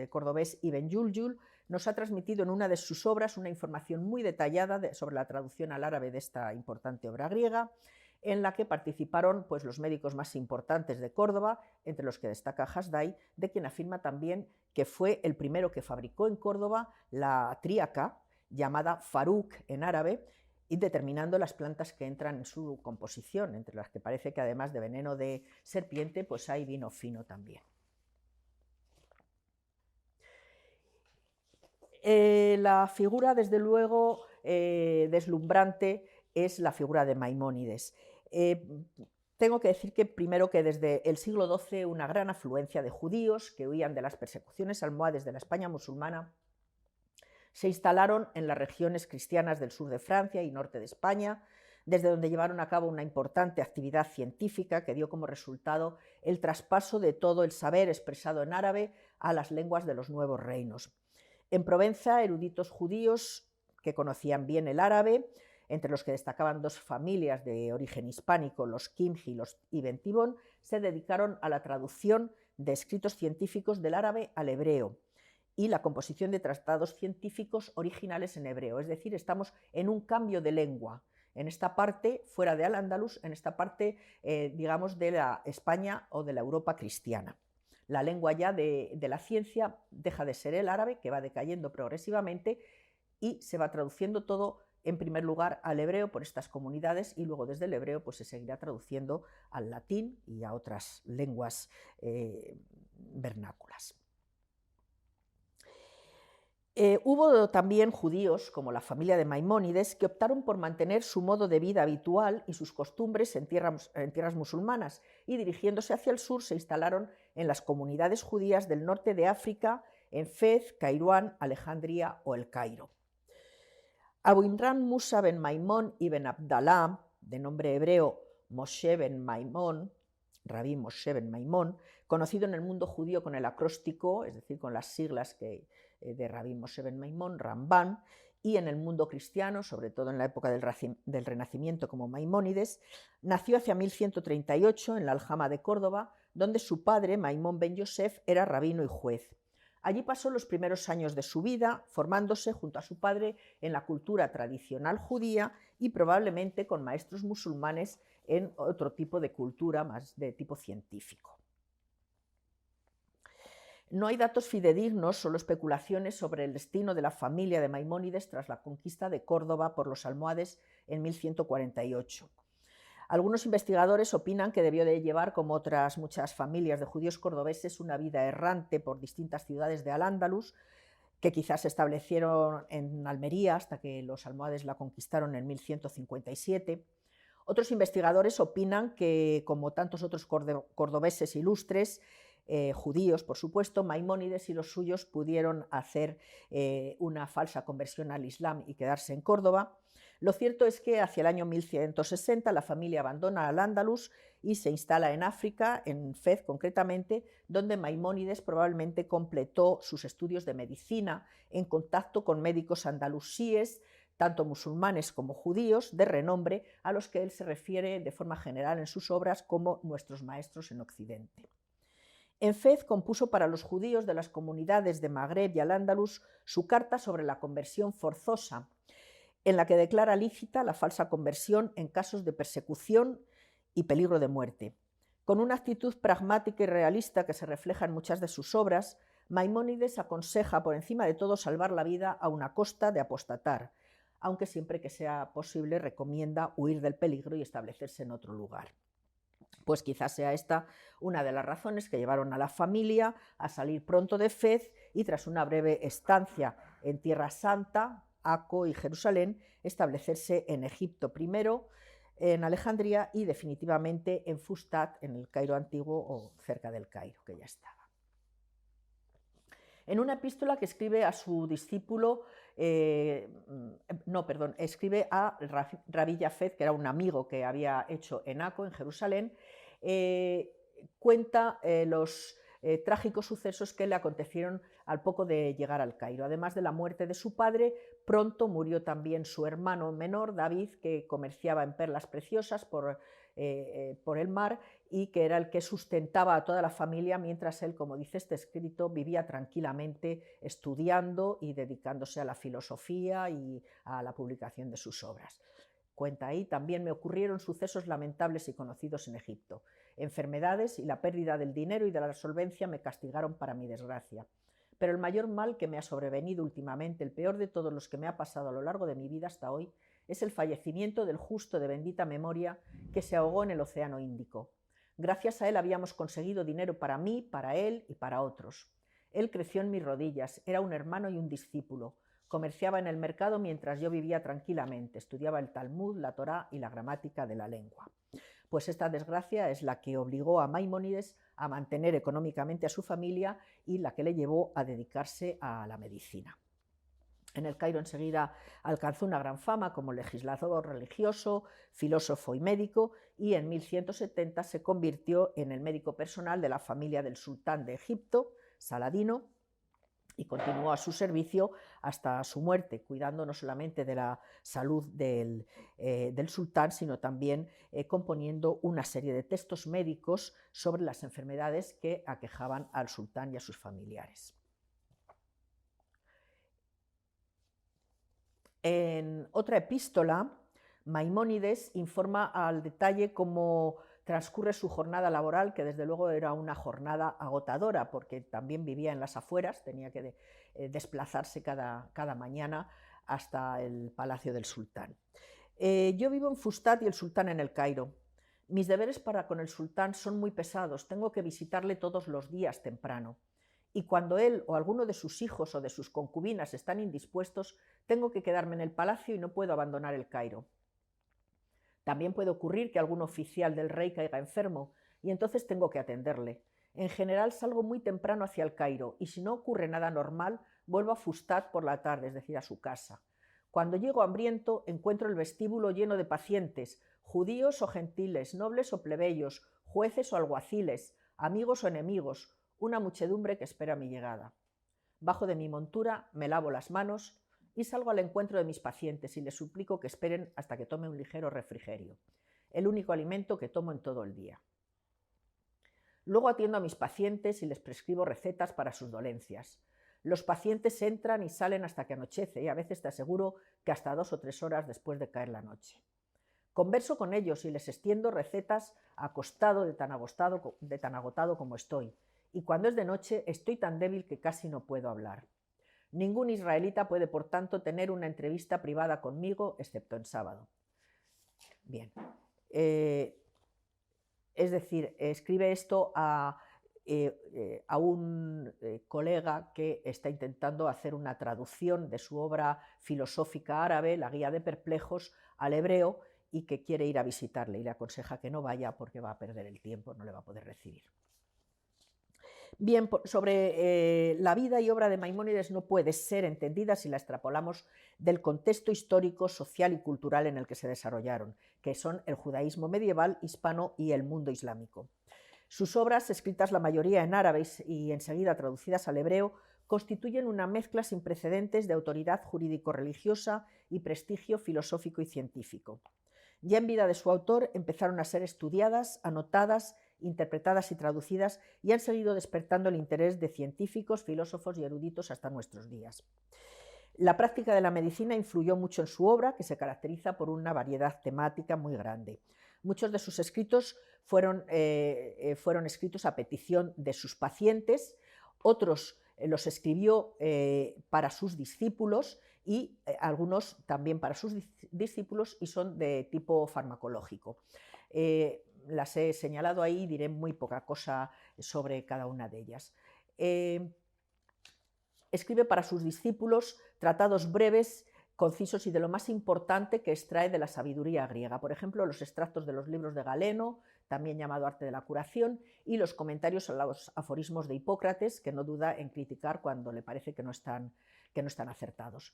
B: cordobés Ibn Juljul, nos ha transmitido en una de sus obras una información muy detallada sobre la traducción al árabe de esta importante obra griega. en la que participaron pues, los médicos más importantes de Córdoba, entre los que destaca Hasdai, de quien afirma también que fue el primero que fabricó en Córdoba la tríaca, llamada Faruk en árabe, y determinando las plantas que entran en su composición, entre las que parece que además de veneno de serpiente, pues hay vino fino también. La figura, desde luego, deslumbrante es la figura de Maimónides. Tengo que decir que primero que desde el siglo XII una gran afluencia de judíos que huían de las persecuciones almohades de la España musulmana se instalaron en las regiones cristianas del sur de Francia y norte de España, desde donde llevaron a cabo una importante actividad científica que dio como resultado el traspaso de todo el saber expresado en árabe a las lenguas de los nuevos reinos. En Provenza, eruditos judíos que conocían bien el árabe, entre los que destacaban dos familias de origen hispánico, los Kimji y los Ibn Tibón, se dedicaron a la traducción de escritos científicos del árabe al hebreo y la composición de tratados científicos originales en hebreo. Es decir, estamos en un cambio de lengua. En esta parte, fuera de Al-Ándalus, en esta parte, digamos, de la España o de la Europa cristiana. La lengua ya de la ciencia deja de ser el árabe, que va decayendo progresivamente, y se va traduciendo todo, en primer lugar, al hebreo por estas comunidades, y luego desde el hebreo pues, se seguirá traduciendo al latín y a otras lenguas vernáculas. Hubo también judíos, como la familia de Maimónides, que optaron por mantener su modo de vida habitual y sus costumbres en tierras musulmanas, y dirigiéndose hacia el sur se instalaron en las comunidades judías del norte de África, en Fez, Kairouán, Alejandría o El Cairo. Abu Imran Musa ben Maimón ibn Abdalá, de nombre hebreo Moshe ben Maimón, Rabí Moshe ben Maimón, conocido en el mundo judío con el acróstico, es decir, con las siglas de Rabí Moshe ben Maimón, Rambán, y en el mundo cristiano, sobre todo en la época del Renacimiento como Maimónides, nació hacia 1138 en la Aljama de Córdoba, donde su padre, Maimón ben Yosef, era rabino y juez. Allí pasó los primeros años de su vida, formándose junto a su padre en la cultura tradicional judía y probablemente con maestros musulmanes en otro tipo de cultura, más de tipo científico. No hay datos fidedignos, solo especulaciones sobre el destino de la familia de Maimónides tras la conquista de Córdoba por los almohades en 1148. Algunos investigadores opinan que debió de llevar, como otras muchas familias de judíos cordobeses, una vida errante por distintas ciudades de Al-Ándalus, que quizás se establecieron en Almería hasta que los almohades la conquistaron en 1157. Otros investigadores opinan que, como tantos otros cordobeses ilustres, judíos, por supuesto, Maimónides y los suyos pudieron hacer una falsa conversión al Islam y quedarse en Córdoba. Lo cierto es que hacia el año 1160 la familia abandona Al-Ándalus y se instala en África, en Fez concretamente, donde Maimónides probablemente completó sus estudios de medicina en contacto con médicos andalusíes, tanto musulmanes como judíos, de renombre, a los que él se refiere de forma general en sus obras como nuestros maestros en Occidente. En Fez compuso para los judíos de las comunidades de Magreb y Al-Ándalus su carta sobre la conversión forzosa, en la que declara lícita la falsa conversión en casos de persecución y peligro de muerte. Con una actitud pragmática y realista que se refleja en muchas de sus obras, Maimónides aconseja por encima de todo salvar la vida a una costa de apostatar, aunque siempre que sea posible recomienda huir del peligro y establecerse en otro lugar. Pues quizás sea esta una de las razones que llevaron a la familia a salir pronto de Fez y, tras una breve estancia en Tierra Santa, Aco y Jerusalén, establecerse en Egipto primero, en Alejandría y definitivamente en Fustat, en el Cairo antiguo o cerca del Cairo, que ya estaba. En una epístola que escribe a su discípulo, escribe a Rabí Yafet, que era un amigo que había hecho en Aco, en Jerusalén, cuenta los trágicos sucesos que le acontecieron al poco de llegar al Cairo. Además de la muerte de su padre, pronto murió también su hermano menor, David, que comerciaba en perlas preciosas por el mar y que era el que sustentaba a toda la familia, mientras él, como dice este escrito, vivía tranquilamente estudiando y dedicándose a la filosofía y a la publicación de sus obras. Cuenta ahí, también me ocurrieron sucesos lamentables y conocidos en Egipto. Enfermedades y la pérdida del dinero y de la solvencia me castigaron para mi desgracia. Pero el mayor mal que me ha sobrevenido últimamente, el peor de todos los que me ha pasado a lo largo de mi vida hasta hoy, es el fallecimiento del justo de bendita memoria que se ahogó en el Océano Índico. Gracias a él habíamos conseguido dinero para mí, para él y para otros. Él creció en mis rodillas, era un hermano y un discípulo. Comerciaba en el mercado mientras yo vivía tranquilamente, estudiaba el Talmud, la Torá y la gramática de la lengua. Pues esta desgracia es la que obligó a Maimónides a mantener económicamente a su familia y la que le llevó a dedicarse a la medicina. En el Cairo enseguida alcanzó una gran fama como legislador religioso, filósofo y médico, y en 1170 se convirtió en el médico personal de la familia del sultán de Egipto, Saladino, y continuó a su servicio hasta su muerte, cuidando no solamente de la salud del sultán, sino también componiendo una serie de textos médicos sobre las enfermedades que aquejaban al sultán y a sus familiares. En otra epístola, Maimónides informa al detalle cómo transcurre su jornada laboral, que desde luego era una jornada agotadora, porque también vivía en las afueras, tenía que desplazarse cada mañana hasta el palacio del sultán. Yo vivo en Fustat y el sultán en el Cairo. Mis deberes para con el sultán son muy pesados, tengo que visitarle todos los días temprano. Y cuando él o alguno de sus hijos o de sus concubinas están indispuestos, tengo que quedarme en el palacio y no puedo abandonar el Cairo. También puede ocurrir que algún oficial del rey caiga enfermo y entonces tengo que atenderle. En general salgo muy temprano hacia el Cairo y si no ocurre nada normal, vuelvo a Fustat por la tarde, es decir, a su casa. Cuando llego hambriento, encuentro el vestíbulo lleno de pacientes, judíos o gentiles, nobles o plebeyos, jueces o alguaciles, amigos o enemigos, una muchedumbre que espera mi llegada. Bajo de mi montura, me lavo las manos y salgo al encuentro de mis pacientes y les suplico que esperen hasta que tome un ligero refrigerio, el único alimento que tomo en todo el día. Luego atiendo a mis pacientes y les prescribo recetas para sus dolencias. Los pacientes entran y salen hasta que anochece y a veces te aseguro que hasta 2 o 3 horas después de caer la noche. Converso con ellos y les extiendo recetas acostado de tan agotado como estoy, y cuando es de noche estoy tan débil que casi no puedo hablar. Ningún israelita puede, por tanto, tener una entrevista privada conmigo, excepto en sábado. Bien. Es decir, escribe esto a un colega que está intentando hacer una traducción de su obra filosófica árabe, La Guía de Perplejos, al hebreo, y que quiere ir a visitarle y le aconseja que no vaya porque va a perder el tiempo, no le va a poder recibir. Bien, sobre la vida y obra de Maimónides no puede ser entendida si la extrapolamos del contexto histórico, social y cultural en el que se desarrollaron, que son el judaísmo medieval, hispano y el mundo islámico. Sus obras, escritas la mayoría en árabe y enseguida traducidas al hebreo, constituyen una mezcla sin precedentes de autoridad jurídico-religiosa y prestigio filosófico y científico. Ya en vida de su autor empezaron a ser estudiadas, anotadas, interpretadas y traducidas y han seguido despertando el interés de científicos, filósofos y eruditos hasta nuestros días. La práctica de la medicina influyó mucho en su obra, que se caracteriza por una variedad temática muy grande. Muchos de sus escritos fueron escritos a petición de sus pacientes, otros los escribió para sus discípulos y algunos también para sus discípulos y son de tipo farmacológico. Las he señalado ahí y diré muy poca cosa sobre cada una de ellas. Escribe para sus discípulos tratados breves, concisos y de lo más importante que extrae de la sabiduría griega. Por ejemplo, los extractos de los libros de Galeno, también llamado Arte de la Curación, y los comentarios a los aforismos de Hipócrates, que no duda en criticar cuando le parece que no están acertados.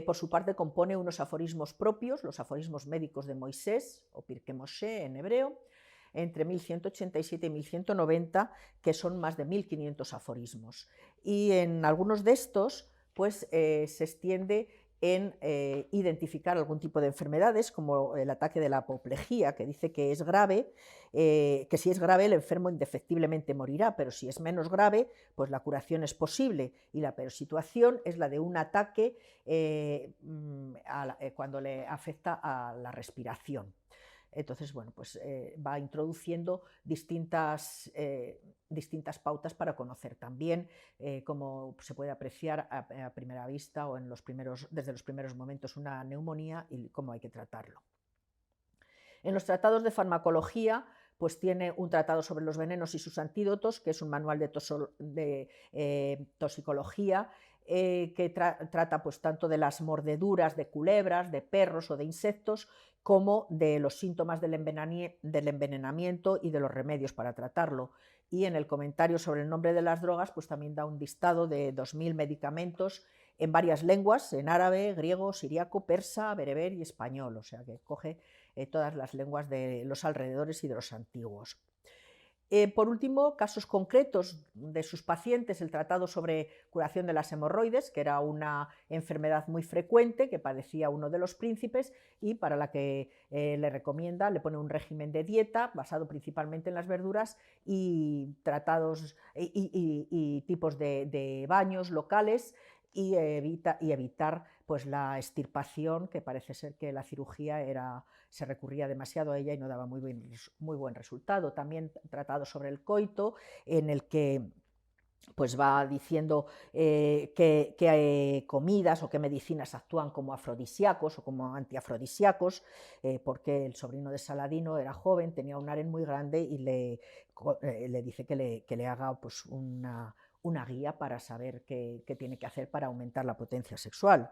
B: Por su parte, compone unos aforismos propios, los aforismos médicos de Moisés, o Pirkei Moshe en hebreo, entre 1187 y 1190, que son más de 1500 aforismos. Y en algunos de estos, pues se extiende en identificar algún tipo de enfermedades, como el ataque de la apoplejía, que dice que es grave, que si es grave el enfermo indefectiblemente morirá, pero si es menos grave, pues la curación es posible, y la peor situación es la de un ataque cuando le afecta a la respiración. Entonces, bueno, pues va introduciendo distintas pautas para conocer también, como se puede apreciar a primera vista o desde los primeros momentos, una neumonía y cómo hay que tratarlo. En los tratados de farmacología, pues tiene un tratado sobre los venenos y sus antídotos, que es un manual de toxicología, que trata pues tanto de las mordeduras de culebras, de perros o de insectos, como de los síntomas del envenenamiento y de los remedios para tratarlo. Y en el comentario sobre el nombre de las drogas, pues también da un listado de 2000 medicamentos en varias lenguas, en árabe, griego, siriaco, persa, bereber y español, o sea que coge todas las lenguas de los alrededores y de los antiguos. Por último, casos concretos de sus pacientes, el tratado sobre curación de las hemorroides, que era una enfermedad muy frecuente que padecía uno de los príncipes y para la que le recomienda, le pone un régimen de dieta basado principalmente en las verduras y tratados y tipos de baños locales y evitar pues, la extirpación, que parece ser que la cirugía se recurría demasiado a ella y no daba muy buen resultado. También tratado sobre el coito, en el que pues va diciendo qué comidas o qué medicinas actúan como afrodisíacos o como antiafrodisíacos, porque el sobrino de Saladino era joven, tenía un harén muy grande y le dice que le haga pues, una guía para saber qué tiene que hacer para aumentar la potencia sexual.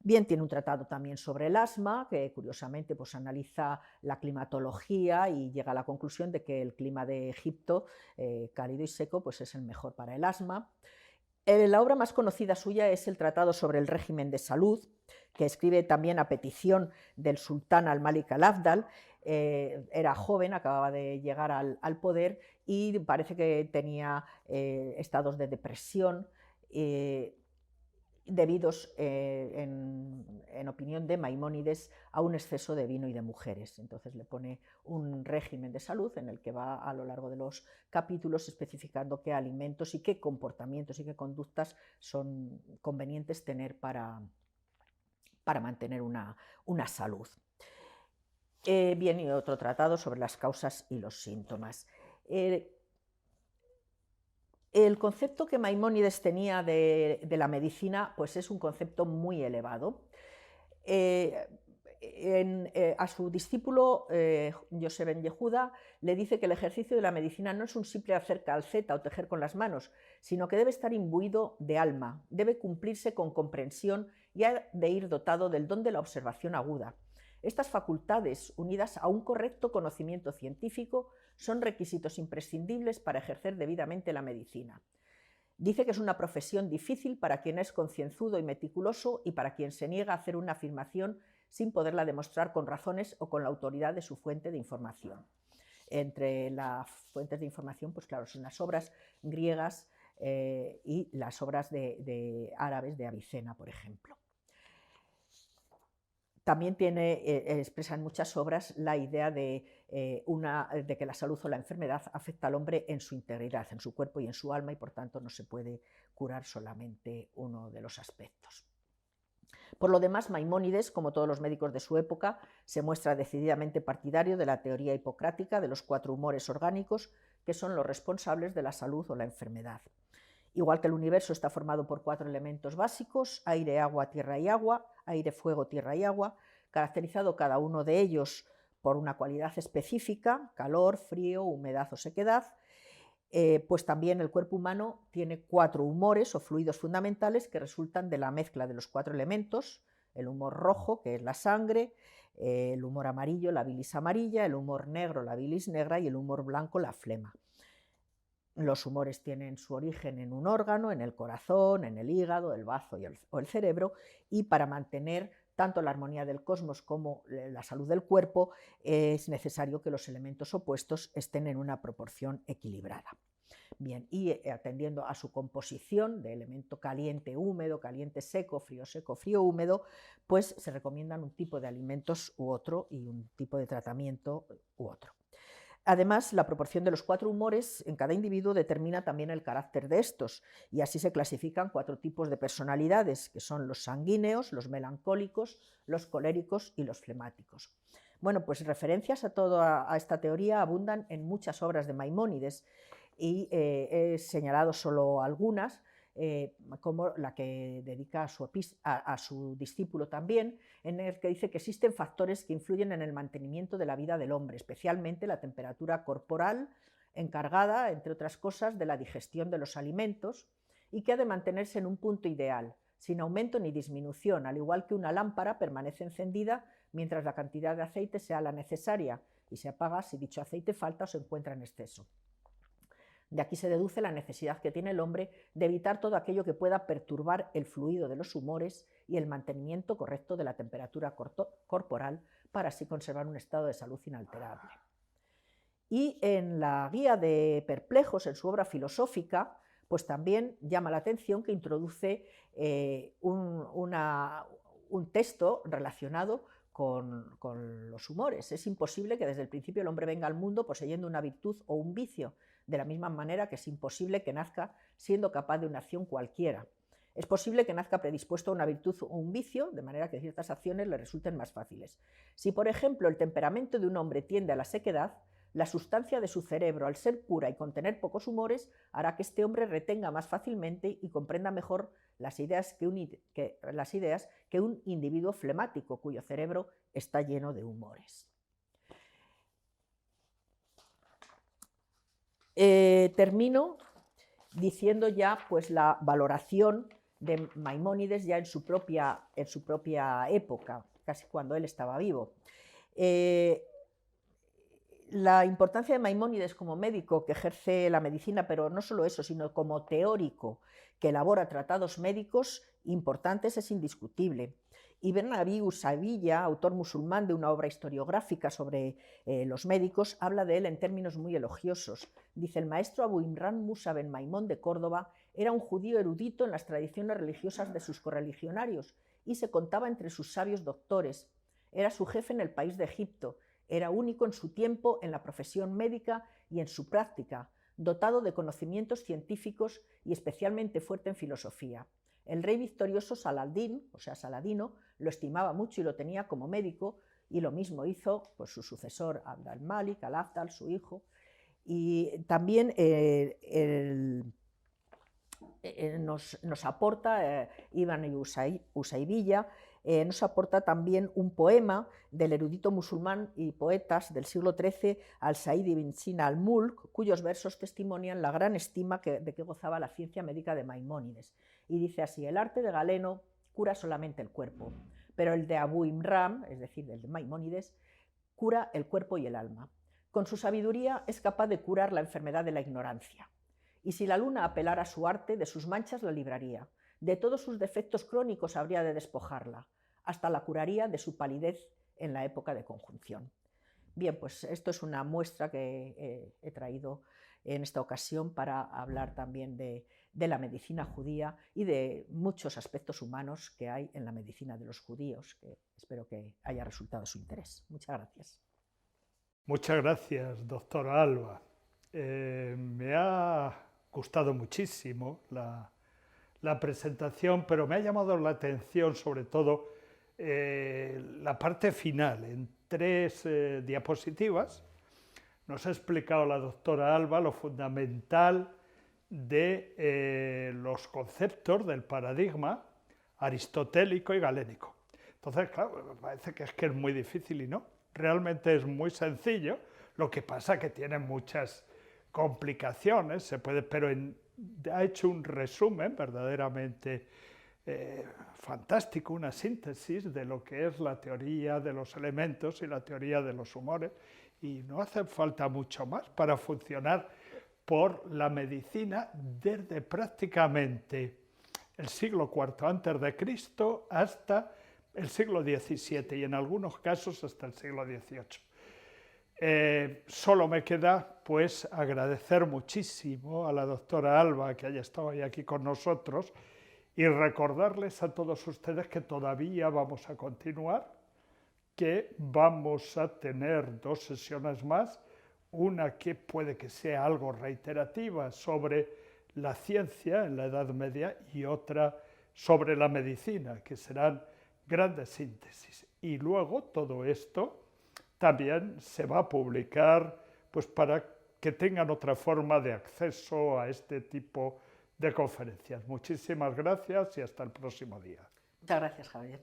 B: Bien, tiene un tratado también sobre el asma, que curiosamente pues, analiza la climatología y llega a la conclusión de que el clima de Egipto, cálido y seco, pues, es el mejor para el asma. La obra más conocida suya es el Tratado sobre el régimen de salud, que escribe también a petición del sultán al-Malik al-Afdal. Era joven, acababa de llegar al poder y parece que tenía estados de depresión debidos, en opinión de Maimónides, a un exceso de vino y de mujeres. Entonces le pone un régimen de salud en el que va a lo largo de los capítulos especificando qué alimentos y qué comportamientos y qué conductas son convenientes tener para mantener una salud. Bien, y otro tratado sobre las causas y los síntomas. El concepto que Maimónides tenía de la medicina pues es un concepto muy elevado. A su discípulo Yosef ben Yehuda le dice que el ejercicio de la medicina no es un simple hacer calceta o tejer con las manos, sino que debe estar imbuido de alma, debe cumplirse con comprensión y ha de ir dotado del don de la observación aguda. Estas facultades, unidas a un correcto conocimiento científico, son requisitos imprescindibles para ejercer debidamente la medicina. Dice que es una profesión difícil para quien es concienzudo y meticuloso y para quien se niega a hacer una afirmación sin poderla demostrar con razones o con la autoridad de su fuente de información. Entre las fuentes de información, pues claro, son las obras griegas y las obras de árabes de Avicena, por ejemplo. También expresa en muchas obras la idea de que la salud o la enfermedad afecta al hombre en su integridad, en su cuerpo y en su alma, y por tanto no se puede curar solamente uno de los aspectos. Por lo demás, Maimónides, como todos los médicos de su época, se muestra decididamente partidario de la teoría hipocrática de los 4 humores orgánicos, que son los responsables de la salud o la enfermedad. Igual que el universo está formado por 4 elementos básicos, aire, agua, tierra y agua, aire, fuego, tierra y agua, caracterizado cada uno de ellos por una cualidad específica, calor, frío, humedad o sequedad, pues también el cuerpo humano tiene 4 humores o fluidos fundamentales que resultan de la mezcla de los 4 elementos, el humor rojo, que es la sangre, el humor amarillo, la bilis amarilla, el humor negro, la bilis negra y el humor blanco, la flema. Los humores tienen su origen en un órgano, en el corazón, en el hígado, el bazo o el cerebro, y para mantener tanto la armonía del cosmos como la salud del cuerpo es necesario que los elementos opuestos estén en una proporción equilibrada. Bien, y atendiendo a su composición de elemento caliente húmedo, caliente seco, frío húmedo, pues se recomiendan un tipo de alimentos u otro y un tipo de tratamiento u otro. Además, la proporción de los 4 humores en cada individuo determina también el carácter de estos, y así se clasifican 4 tipos de personalidades, que son los sanguíneos, los melancólicos, los coléricos y los flemáticos. Bueno, pues referencias a toda esta teoría abundan en muchas obras de Maimónides, y he señalado solo algunas, como la que dedica a su discípulo también, en el que dice que existen factores que influyen en el mantenimiento de la vida del hombre, especialmente la temperatura corporal, encargada, entre otras cosas, de la digestión de los alimentos, y que ha de mantenerse en un punto ideal, sin aumento ni disminución, al igual que una lámpara permanece encendida mientras la cantidad de aceite sea la necesaria y se apaga si dicho aceite falta o se encuentra en exceso. De aquí se deduce la necesidad que tiene el hombre de evitar todo aquello que pueda perturbar el fluido de los humores y el mantenimiento correcto de la temperatura corporal para así conservar un estado de salud inalterable. Y en la Guía de Perplejos, en su obra filosófica, pues también llama la atención que introduce un texto relacionado con los humores. Es imposible que desde el principio el hombre venga al mundo poseyendo una virtud o un vicio, de la misma manera que es imposible que nazca siendo capaz de una acción cualquiera. Es posible que nazca predispuesto a una virtud o un vicio, de manera que ciertas acciones le resulten más fáciles. Si, por ejemplo, el temperamento de un hombre tiende a la sequedad, la sustancia de su cerebro, al ser pura y contener pocos humores, hará que este hombre retenga más fácilmente y comprenda mejor las ideas que un individuo flemático, cuyo cerebro está lleno de humores. Termino diciendo ya pues, la valoración de Maimónides ya en su propia época, casi cuando él estaba vivo. La importancia de Maimónides como médico que ejerce la medicina, pero no solo eso, sino como teórico que elabora tratados médicos importantes, es indiscutible. Ibn Abi Usabilla, autor musulmán de una obra historiográfica sobre los médicos, habla de él en términos muy elogiosos. Dice: el maestro Abu Imran Musa ben Maimón de Córdoba era un judío erudito en las tradiciones religiosas de sus correligionarios y se contaba entre sus sabios doctores. Era su jefe en el país de Egipto. Era único en su tiempo en la profesión médica y en su práctica, dotado de conocimientos científicos y especialmente fuerte en filosofía. El rey victorioso Saladino, lo estimaba mucho y lo tenía como médico, y lo mismo hizo pues, su sucesor Abd al-Malik, al-Afdal, su hijo. Y también nos aporta Ibn Usaybilla, nos aporta también un poema del erudito musulmán y poetas del siglo XIII, Al-Sa'id ibn Sina al-Mulk, cuyos versos testimonian la gran estima de que gozaba la ciencia médica de Maimónides. Y dice así: el arte de Galeno cura solamente el cuerpo, pero el de Abu Imran, es decir, el de Maimónides, cura el cuerpo y el alma. Con su sabiduría es capaz de curar la enfermedad de la ignorancia. Y si la luna apelara a su arte, de sus manchas la libraría. De todos sus defectos crónicos habría de despojarla, hasta la curaría de su palidez en la época de conjunción. Bien, pues esto es una muestra que he traído en esta ocasión para hablar también de la medicina judía y de muchos aspectos humanos que hay en la medicina de los judíos, que espero que haya resultado de su interés. Muchas gracias.
A: Muchas gracias, doctora Alba. Me ha gustado muchísimo la presentación, pero me ha llamado la atención sobre todo la parte final. En 3 diapositivas nos ha explicado la doctora Alba lo fundamental de los conceptos del paradigma aristotélico y galénico. Entonces, claro, me parece que es muy difícil y no. Realmente es muy sencillo, lo que pasa que tiene muchas complicaciones, pero ha hecho un resumen verdaderamente fantástico, una síntesis de lo que es la teoría de los elementos y la teoría de los humores, y no hace falta mucho más para funcionar por la medicina desde prácticamente el siglo IV a.C. hasta el siglo XVII y en algunos casos hasta el siglo XVIII. Solo me queda pues agradecer muchísimo a la doctora Alba que haya estado hoy aquí con nosotros y recordarles a todos ustedes que todavía vamos a continuar, que vamos a tener 2 sesiones más, una que puede que sea algo reiterativa sobre la ciencia en la Edad Media y otra sobre la medicina, que serán grandes síntesis. Y luego todo esto también se va a publicar pues, para que tengan otra forma de acceso a este tipo de conferencias. Muchísimas gracias y hasta el próximo día.
B: Muchas gracias, Javier.